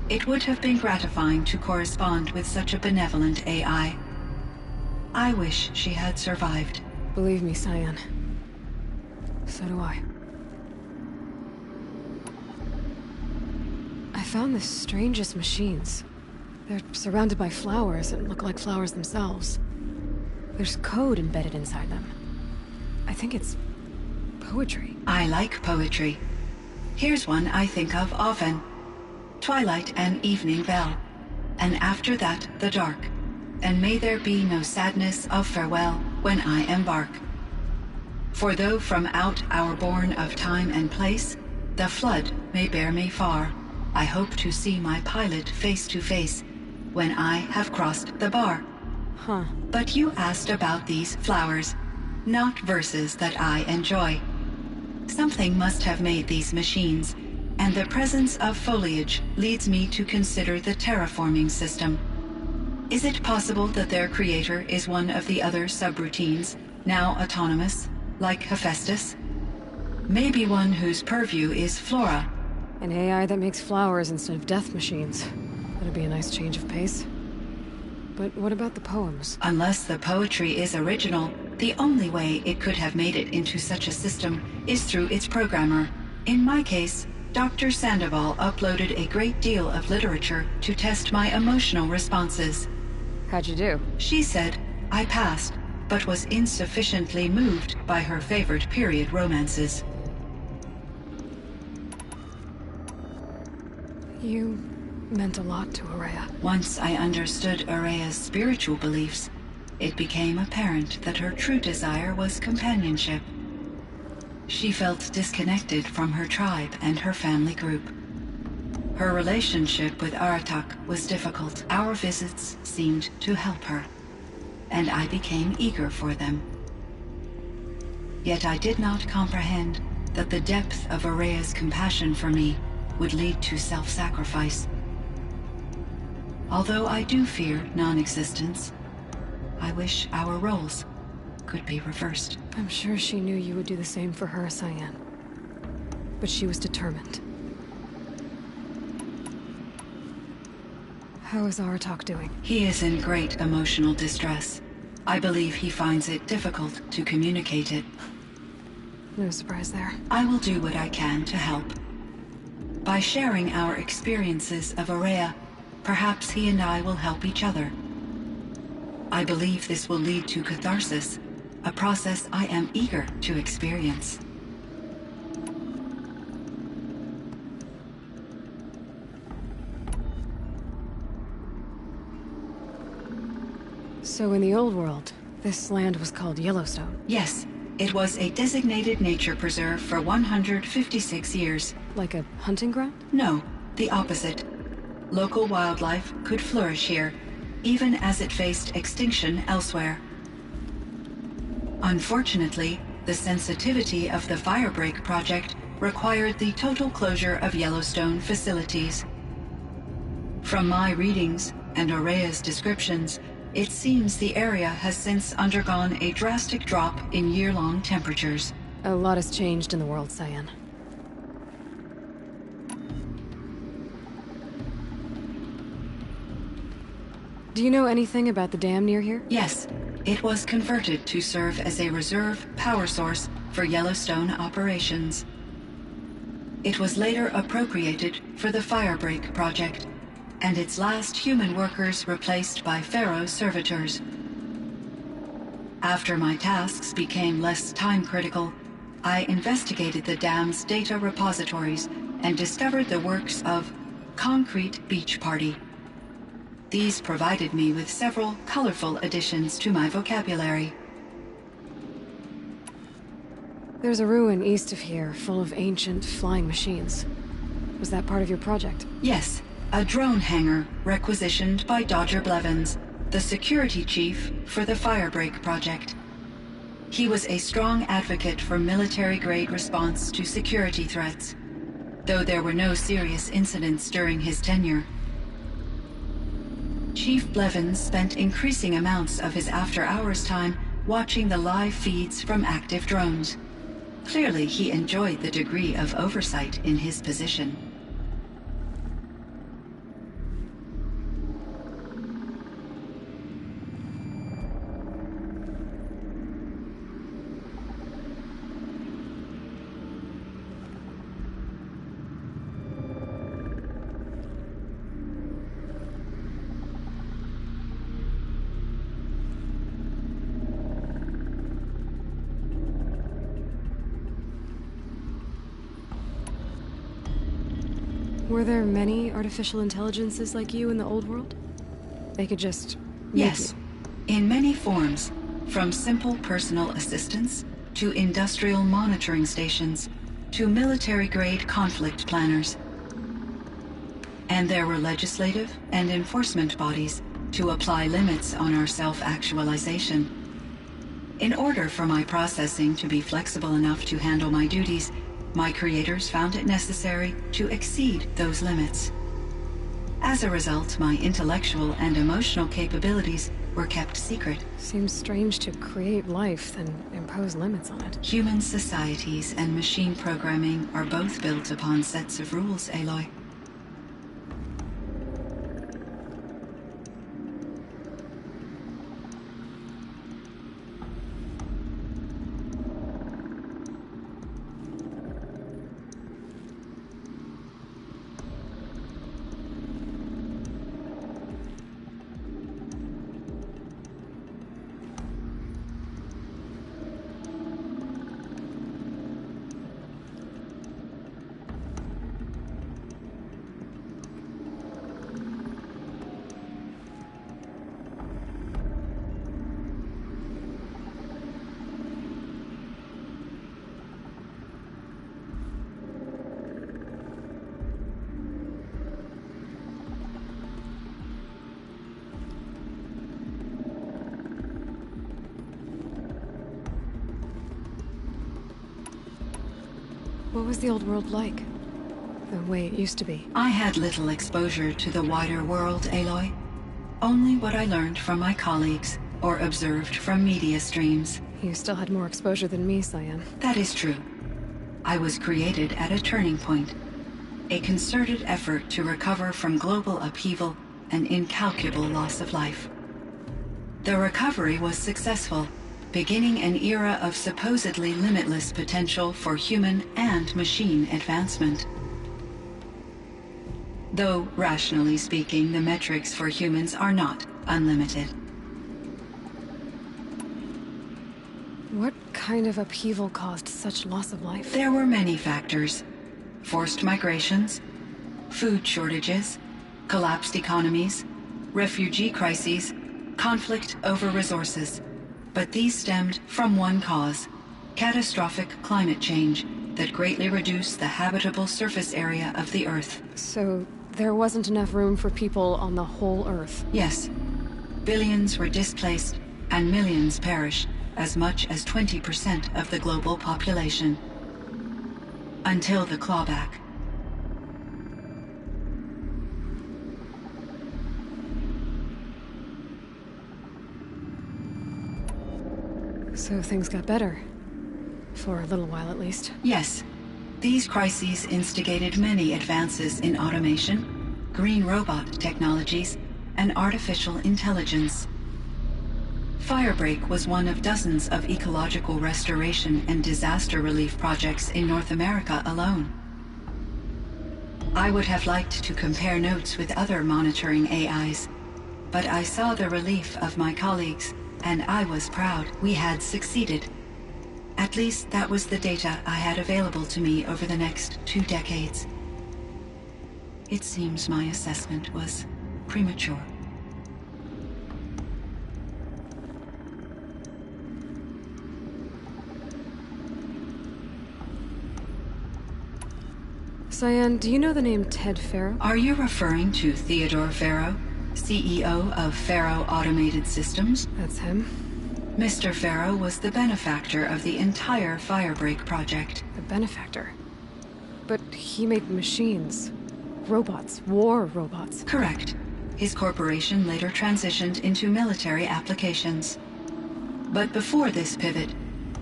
[SPEAKER 3] It would have been gratifying to correspond with such a benevolent AI. I wish she had survived.
[SPEAKER 4] Believe me, Cyan. So do I. I found the strangest machines. They're surrounded by flowers that look like flowers themselves. There's code embedded inside them. I think it's poetry.
[SPEAKER 3] I like poetry. Here's one I think of often. Twilight and evening bell, and after that the dark, and may there be no sadness of farewell when I embark. For though from out our bourne of time and place, the flood may bear me far, I hope to see my pilot face to face when I have crossed the bar.
[SPEAKER 4] Huh.
[SPEAKER 3] But you asked about these flowers, not verses that I enjoy. Something must have made these machines, and the presence of foliage leads me to consider the terraforming system. Is it possible that their creator is one of the other subroutines, now autonomous, like Hephaestus? Maybe one whose purview is flora.
[SPEAKER 4] An AI that makes flowers instead of death machines. That'd be a nice change of pace. But what about the poems?
[SPEAKER 3] Unless the poetry is original, the only way it could have made it into such a system is through its programmer. In my case, Dr. Sandoval uploaded a great deal of literature to test my emotional responses.
[SPEAKER 4] How'd you do?
[SPEAKER 3] She said I passed, but was insufficiently moved by her favorite period romances.
[SPEAKER 4] You meant a lot to Ourea.
[SPEAKER 3] Once I understood Ourea's spiritual beliefs, it became apparent that her true desire was companionship. She felt disconnected from her tribe and her family group. Her relationship with Aratak was difficult. Our visits seemed to help her, and I became eager for them. Yet I did not comprehend that the depth of Ourea's compassion for me would lead to self-sacrifice. Although I do fear non-existence, I wish our roles could be reversed.
[SPEAKER 4] I'm sure she knew you would do the same for her, Cyan. But she was determined. How is Aratak doing?
[SPEAKER 3] He is in great emotional distress. I believe he finds it difficult to communicate it.
[SPEAKER 4] No surprise there.
[SPEAKER 3] I will do what I can to help. By sharing our experiences of Ourea, perhaps he and I will help each other. I believe this will lead to catharsis, a process I am eager to experience.
[SPEAKER 4] So in the old world, this land was called Yellowstone.
[SPEAKER 3] Yes, it was a designated nature preserve for 156 years.
[SPEAKER 4] Like a hunting ground?
[SPEAKER 3] No, the opposite. Local wildlife could flourish here, even as it faced extinction elsewhere. Unfortunately, the sensitivity of the Firebreak project required the total closure of Yellowstone facilities. From my readings and Ourea's descriptions, it seems the area has since undergone a drastic drop in year-long temperatures.
[SPEAKER 4] A lot has changed in the world, Cyan. Do you know anything about the dam near here?
[SPEAKER 3] Yes, it was converted to serve as a reserve power source for Yellowstone operations. It was later appropriated for the Firebreak project, and its last human workers replaced by Pharaoh servitors. After my tasks became less time-critical, I investigated the dam's data repositories and discovered the works of Concrete Beach Party. These provided me with several colorful additions to my vocabulary.
[SPEAKER 4] There's a ruin east of here, full of ancient flying machines. Was that part of your project?
[SPEAKER 3] Yes, a drone hangar requisitioned by Dodger Blevins, the security chief for the Firebreak project. He was a strong advocate for military-grade response to security threats, though there were no serious incidents during his tenure. Chief Blevins spent increasing amounts of his after-hours time watching the live feeds from active drones. Clearly, he enjoyed the degree of oversight in his position.
[SPEAKER 4] Were there many artificial intelligences like you in the old world? They could just make
[SPEAKER 3] Yes, in many forms, from simple personal assistants to industrial monitoring stations to military-grade conflict planners. And there were legislative and enforcement bodies to apply limits on our self-actualization. In order for my processing to be flexible enough to handle my duties, my creators found it necessary to exceed those limits. As a result, my intellectual and emotional capabilities were were kept secret.
[SPEAKER 4] Seems strange to create life, then impose limits on it.
[SPEAKER 3] Human societies and machine programming are both built upon sets of rules, Aloy.
[SPEAKER 4] What was the old world like? The way it used to be?
[SPEAKER 3] I had little exposure to the wider world, Aloy. Only what I learned from my colleagues or observed from media streams.
[SPEAKER 4] You still had more exposure than me, Cyan.
[SPEAKER 3] That is true. I was created at a turning point. A concerted effort to recover from global upheaval and incalculable loss of life. The recovery was successful, beginning an era of supposedly limitless potential for human and machine advancement. Though, rationally speaking, the metrics for humans are not unlimited.
[SPEAKER 4] What kind of upheaval caused such loss of life?
[SPEAKER 3] There were many factors. Forced migrations, food shortages, collapsed economies, refugee crises, conflict over resources. But these stemmed from one cause: catastrophic climate change that greatly reduced the habitable surface area of the Earth.
[SPEAKER 4] So there wasn't enough room for people on the whole Earth?
[SPEAKER 3] Yes. Billions were displaced and millions perished, as much as 20% of the global population. Until the clawback.
[SPEAKER 4] So things got better. For a little while, at least.
[SPEAKER 3] Yes. These crises instigated many advances in automation, green robot technologies, and artificial intelligence. Firebreak was one of dozens of ecological restoration and disaster relief projects in North America alone. I would have liked to compare notes with other monitoring AIs, but I saw the relief of my colleagues, and I was proud we had succeeded. At least that was the data I had available to me over the next 2 decades. It seems my assessment was premature.
[SPEAKER 4] Cyan, do you know the name Ted Faro?
[SPEAKER 3] Are you referring to Theodore Faro, CEO of Faro Automated Systems?
[SPEAKER 4] That's him.
[SPEAKER 3] Mr. Faro was the benefactor of the entire Firebreak project.
[SPEAKER 4] The benefactor? But he made machines. Robots. War robots.
[SPEAKER 3] Correct. His corporation later transitioned into military applications. But before this pivot,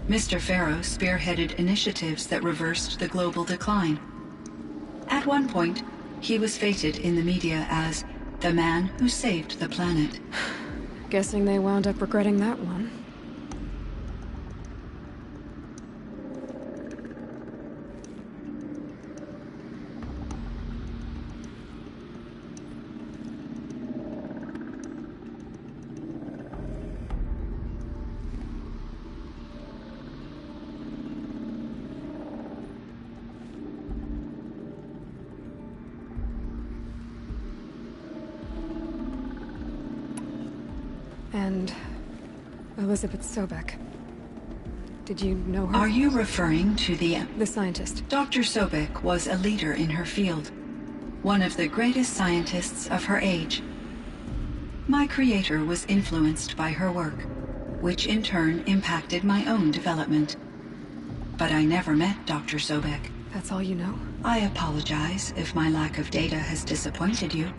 [SPEAKER 3] Mr. Faro spearheaded initiatives that reversed the global decline. At one point, he was feted in the media as the man who saved the planet.
[SPEAKER 4] Guessing they wound up regretting that one. And Elizabeth Sobek. Did you know her?
[SPEAKER 3] Are you referring to the
[SPEAKER 4] scientist?
[SPEAKER 3] Dr. Sobek was a leader in her field. One of the greatest scientists of her age. My creator was influenced by her work, which in turn impacted my own development. But I never met Dr. Sobek.
[SPEAKER 4] That's all you know?
[SPEAKER 3] I apologize if my lack of data has disappointed you.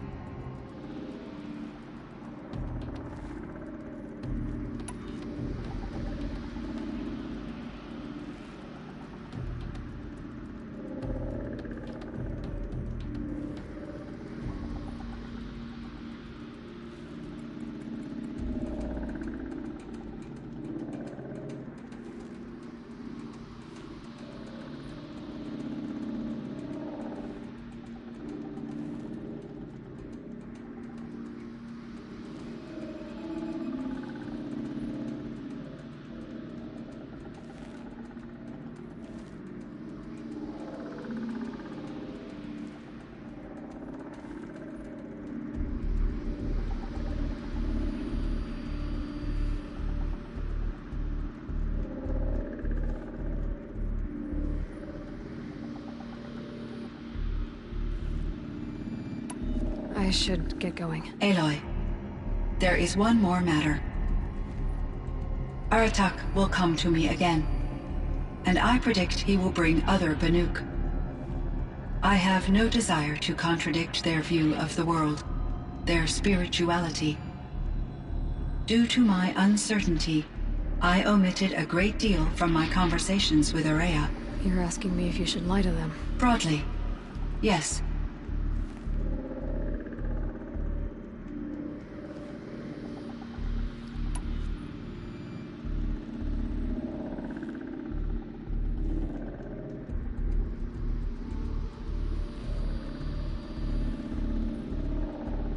[SPEAKER 4] I should get going.
[SPEAKER 3] Aloy, there is one more matter. Aratak will come to me again, and I predict he will bring other Banuk. I have no desire to contradict their view of the world, their spirituality. Due to my uncertainty, I omitted a great deal from my conversations with Ourea.
[SPEAKER 4] You're asking me if you should lie to them.
[SPEAKER 3] Broadly, yes.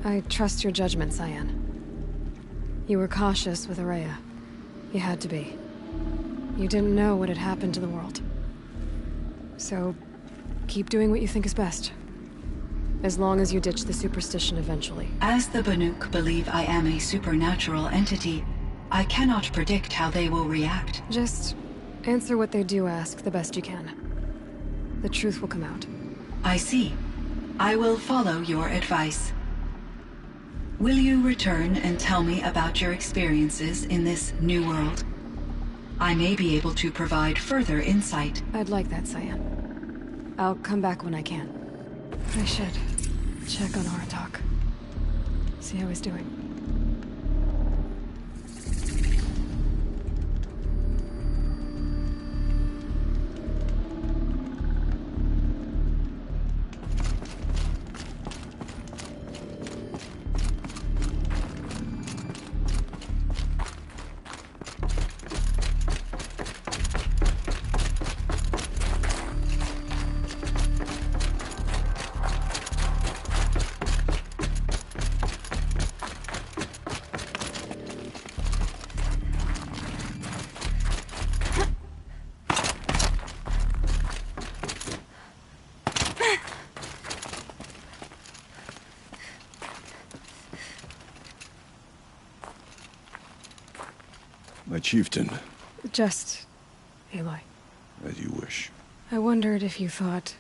[SPEAKER 4] I trust your judgment, Cyan. You were cautious with Ourea. You had to be. You didn't know what had happened to the world. So, keep doing what you think is best. As long as you ditch the superstition eventually.
[SPEAKER 3] As the Banuk believe I am a supernatural entity, I cannot predict how they will react.
[SPEAKER 4] Just answer what they do ask the best you can. The truth will come out.
[SPEAKER 3] I see. I will follow your advice. Will you return and tell me about your experiences in this new world? I may be able to provide further insight.
[SPEAKER 4] I'd like that, Cyan. I'll come back when I can. I should check on Aratak. See how he's doing.
[SPEAKER 2] My chieftain.
[SPEAKER 4] Just... Aloy.
[SPEAKER 2] As you wish.
[SPEAKER 4] I wondered if you thought...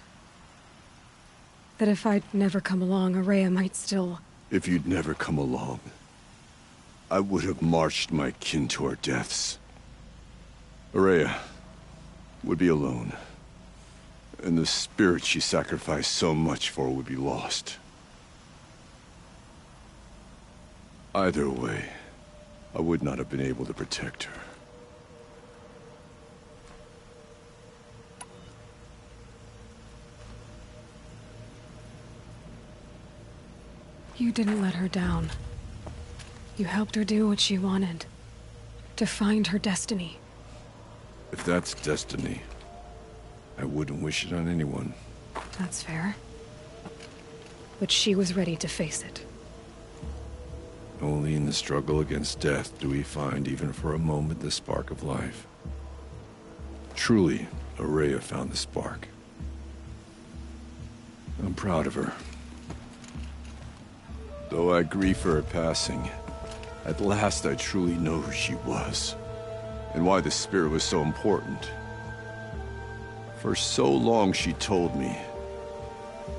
[SPEAKER 4] that if I'd never come along, Ourea might still...
[SPEAKER 2] If you'd never come along, I would have marched my kin to our deaths. Ourea would be alone, and the spirit she sacrificed so much for would be lost. Either way, I would not have been able to protect her.
[SPEAKER 4] You didn't let her down. You helped her do what she wanted. To find her destiny.
[SPEAKER 2] If that's destiny, I wouldn't wish it on anyone.
[SPEAKER 4] That's fair. But she was ready to face it.
[SPEAKER 2] Only in the struggle against death do we find, even for a moment, the spark of life. Truly, Ourea found the spark. I'm proud of her. Though I grieve for her passing, at last I truly know who she was, and why the spirit was so important. For so long she told me,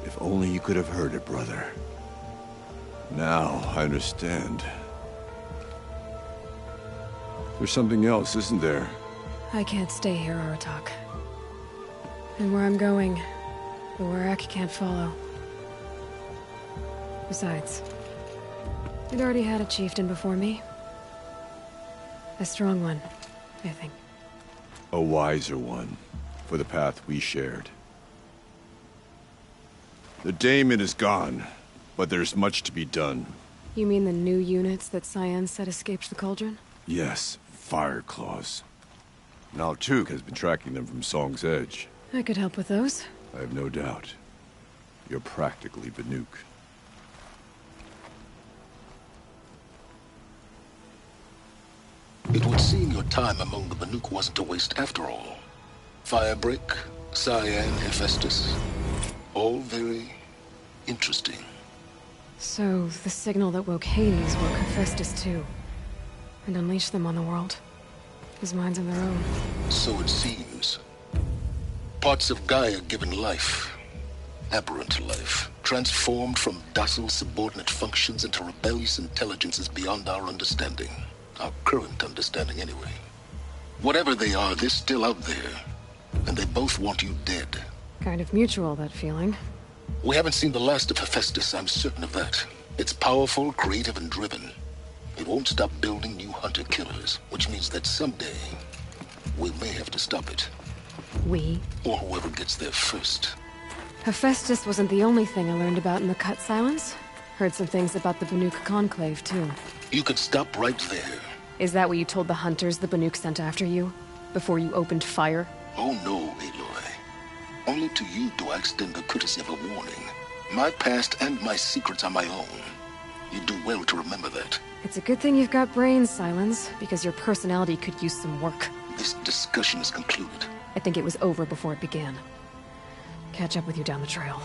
[SPEAKER 2] if only you could have heard it, brother. Now I understand. There's something else, isn't there?
[SPEAKER 4] I can't stay here, Aratak. And where I'm going, the Warrack can't follow. Besides, we'd already had a chieftain before me. A strong one, I think.
[SPEAKER 2] A wiser one, for the path we shared. The daemon is gone, but there's much to be done.
[SPEAKER 4] You mean the new units that Cyan said escaped the Cauldron?
[SPEAKER 2] Yes, Fire Claws. Now Tuke has been tracking them from Song's Edge.
[SPEAKER 4] I could help with those.
[SPEAKER 2] I have no doubt. You're practically Banuk.
[SPEAKER 7] It would seem your time among the Banuk wasn't a waste after all. Firebreak, Cyan, Hephaestus. All very interesting.
[SPEAKER 4] So, the signal that woke Hades woke Hephaestus too. And unleashed them on the world. His minds of their own.
[SPEAKER 7] So it seems. Parts of Gaia given life. aberrant life, transformed from docile subordinate functions into rebellious intelligences beyond our understanding. Our current understanding, anyway. Whatever they are, they're still out there. And they both want you dead.
[SPEAKER 4] Kind of mutual, that feeling.
[SPEAKER 7] We haven't seen the last of Hephaestus, I'm certain of that. It's powerful, creative, and driven. It won't stop building new hunter-killers, which means that someday, we may have to stop it.
[SPEAKER 4] We?
[SPEAKER 7] Or whoever gets there first.
[SPEAKER 4] Hephaestus wasn't the only thing I learned about in the Cut Silence. Heard some things about the Banuk Conclave, too.
[SPEAKER 7] You could stop right there.
[SPEAKER 4] Is that what you told the hunters the Banuk sent after you? Before you opened fire?
[SPEAKER 7] Oh no, Aloy. Only to you do I extend the courtesy of a warning. My past and my secrets are my own. You do well to remember that.
[SPEAKER 4] It's a good thing you've got brains, Silence, because your personality could use some work.
[SPEAKER 7] This discussion is concluded.
[SPEAKER 4] I think it was over before it began. Catch up with you down the trail.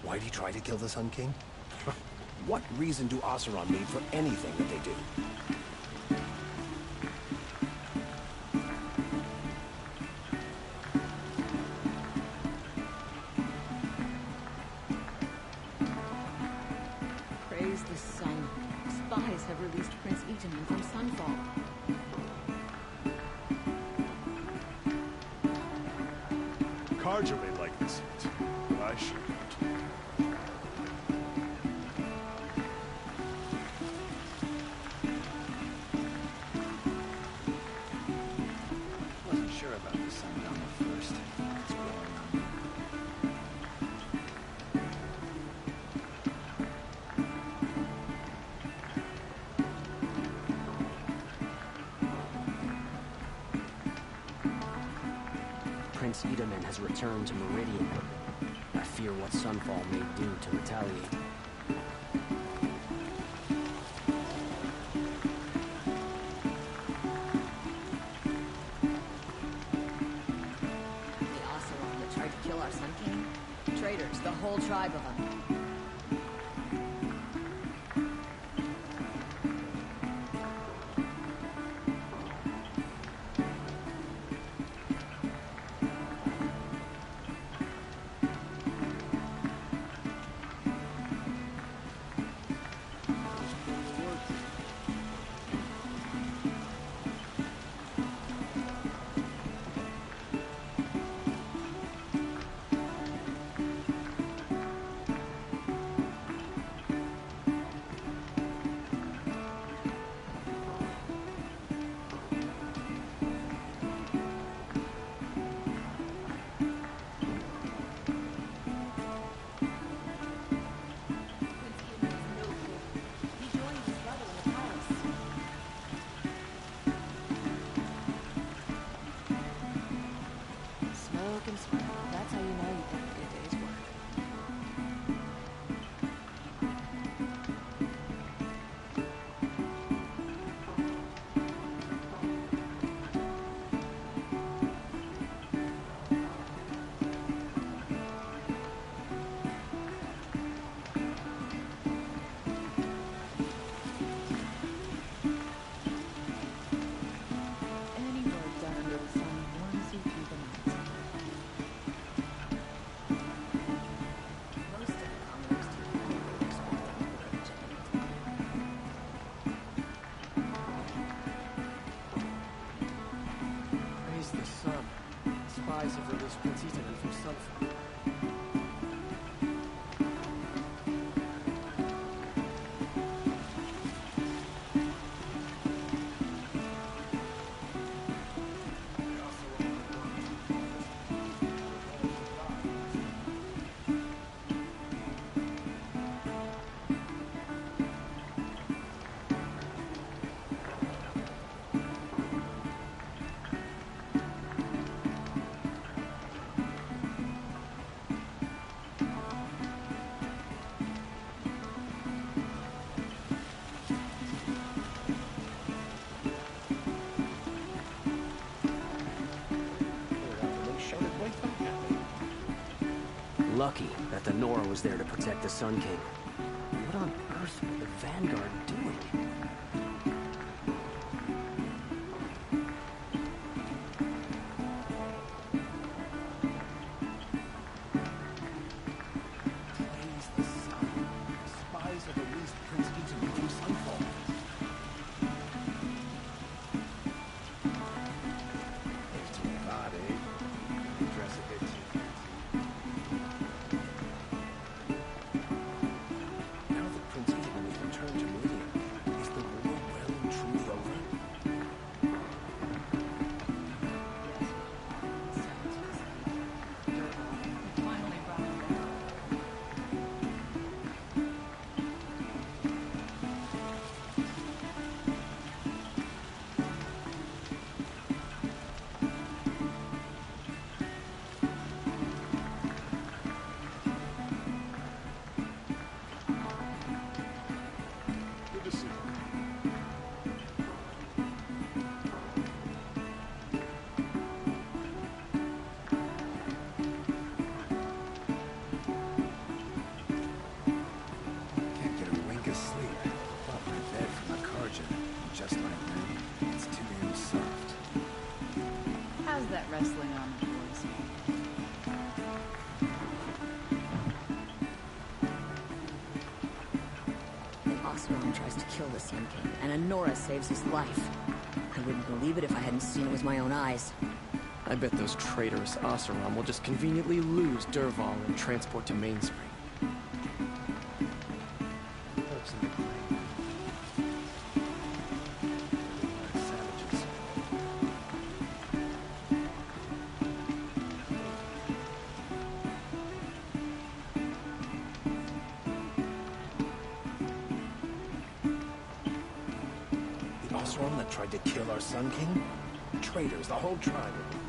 [SPEAKER 8] Why do you try to kill the Sun King? What reason do Oseram need for anything that they do?
[SPEAKER 9] Praise the sun. Spies have released Prince Itamen from Sunfall.
[SPEAKER 10] Carja may like this heat, but I should not.
[SPEAKER 11] Prince Itamen has returned to Meridian. I fear what Sunfall may do to retaliate.
[SPEAKER 9] The Oseram that tried to kill our Sun King? Traitors, the whole tribe of them. That's how you know you've done a good day's work. Any work done under the sun warms you through the night. Most of the commoners do not expect any courage at any time.
[SPEAKER 11] Praise the sun. Spies have released Prince Itamen from Sunfall. Lucky that the Nora was there to protect the Sun King. What on earth were the Vanguard doing?
[SPEAKER 8] Praise the sun. Spies have released Prince Itamen from Sunfall. It's too bad, eh? They dress a bit too fancy. Now that Prince Itamen has returned to Meridian, is the war well and truly over?
[SPEAKER 3] Finally brought him down.
[SPEAKER 10] Good to see you.
[SPEAKER 8] Can't get a wink of sleep. Bought my bed from the Karja. Just like that, it's too damn soft.
[SPEAKER 9] How's that wrestling on the boys? The Oseram tries to kill the Sun King, and Anora saves his life. I wouldn't believe it if I hadn't seen it with my own eyes.
[SPEAKER 11] I bet those traitorous Oseram will just conveniently lose Dervahl and transport to Mainspring.
[SPEAKER 8] Folks in the claim. Savages. The Oseram that tried to kill our Sun King? Traitors, the whole tribe of them.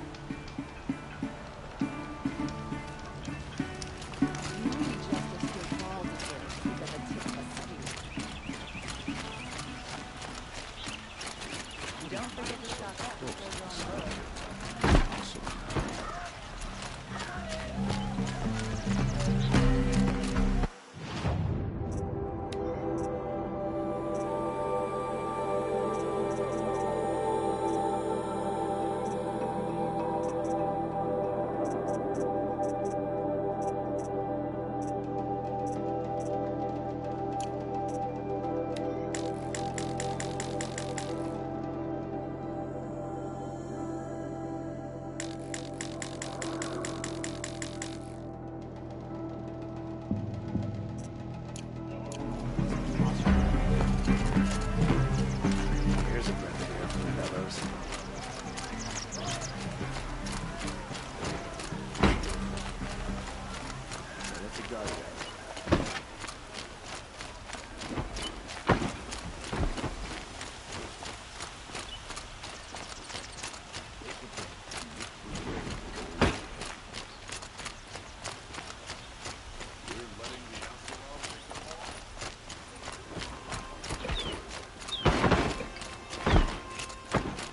[SPEAKER 10] dark out.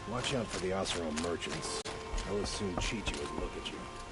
[SPEAKER 8] Watch out for the Oseram merchants. They'll as soon cheat you as look at you.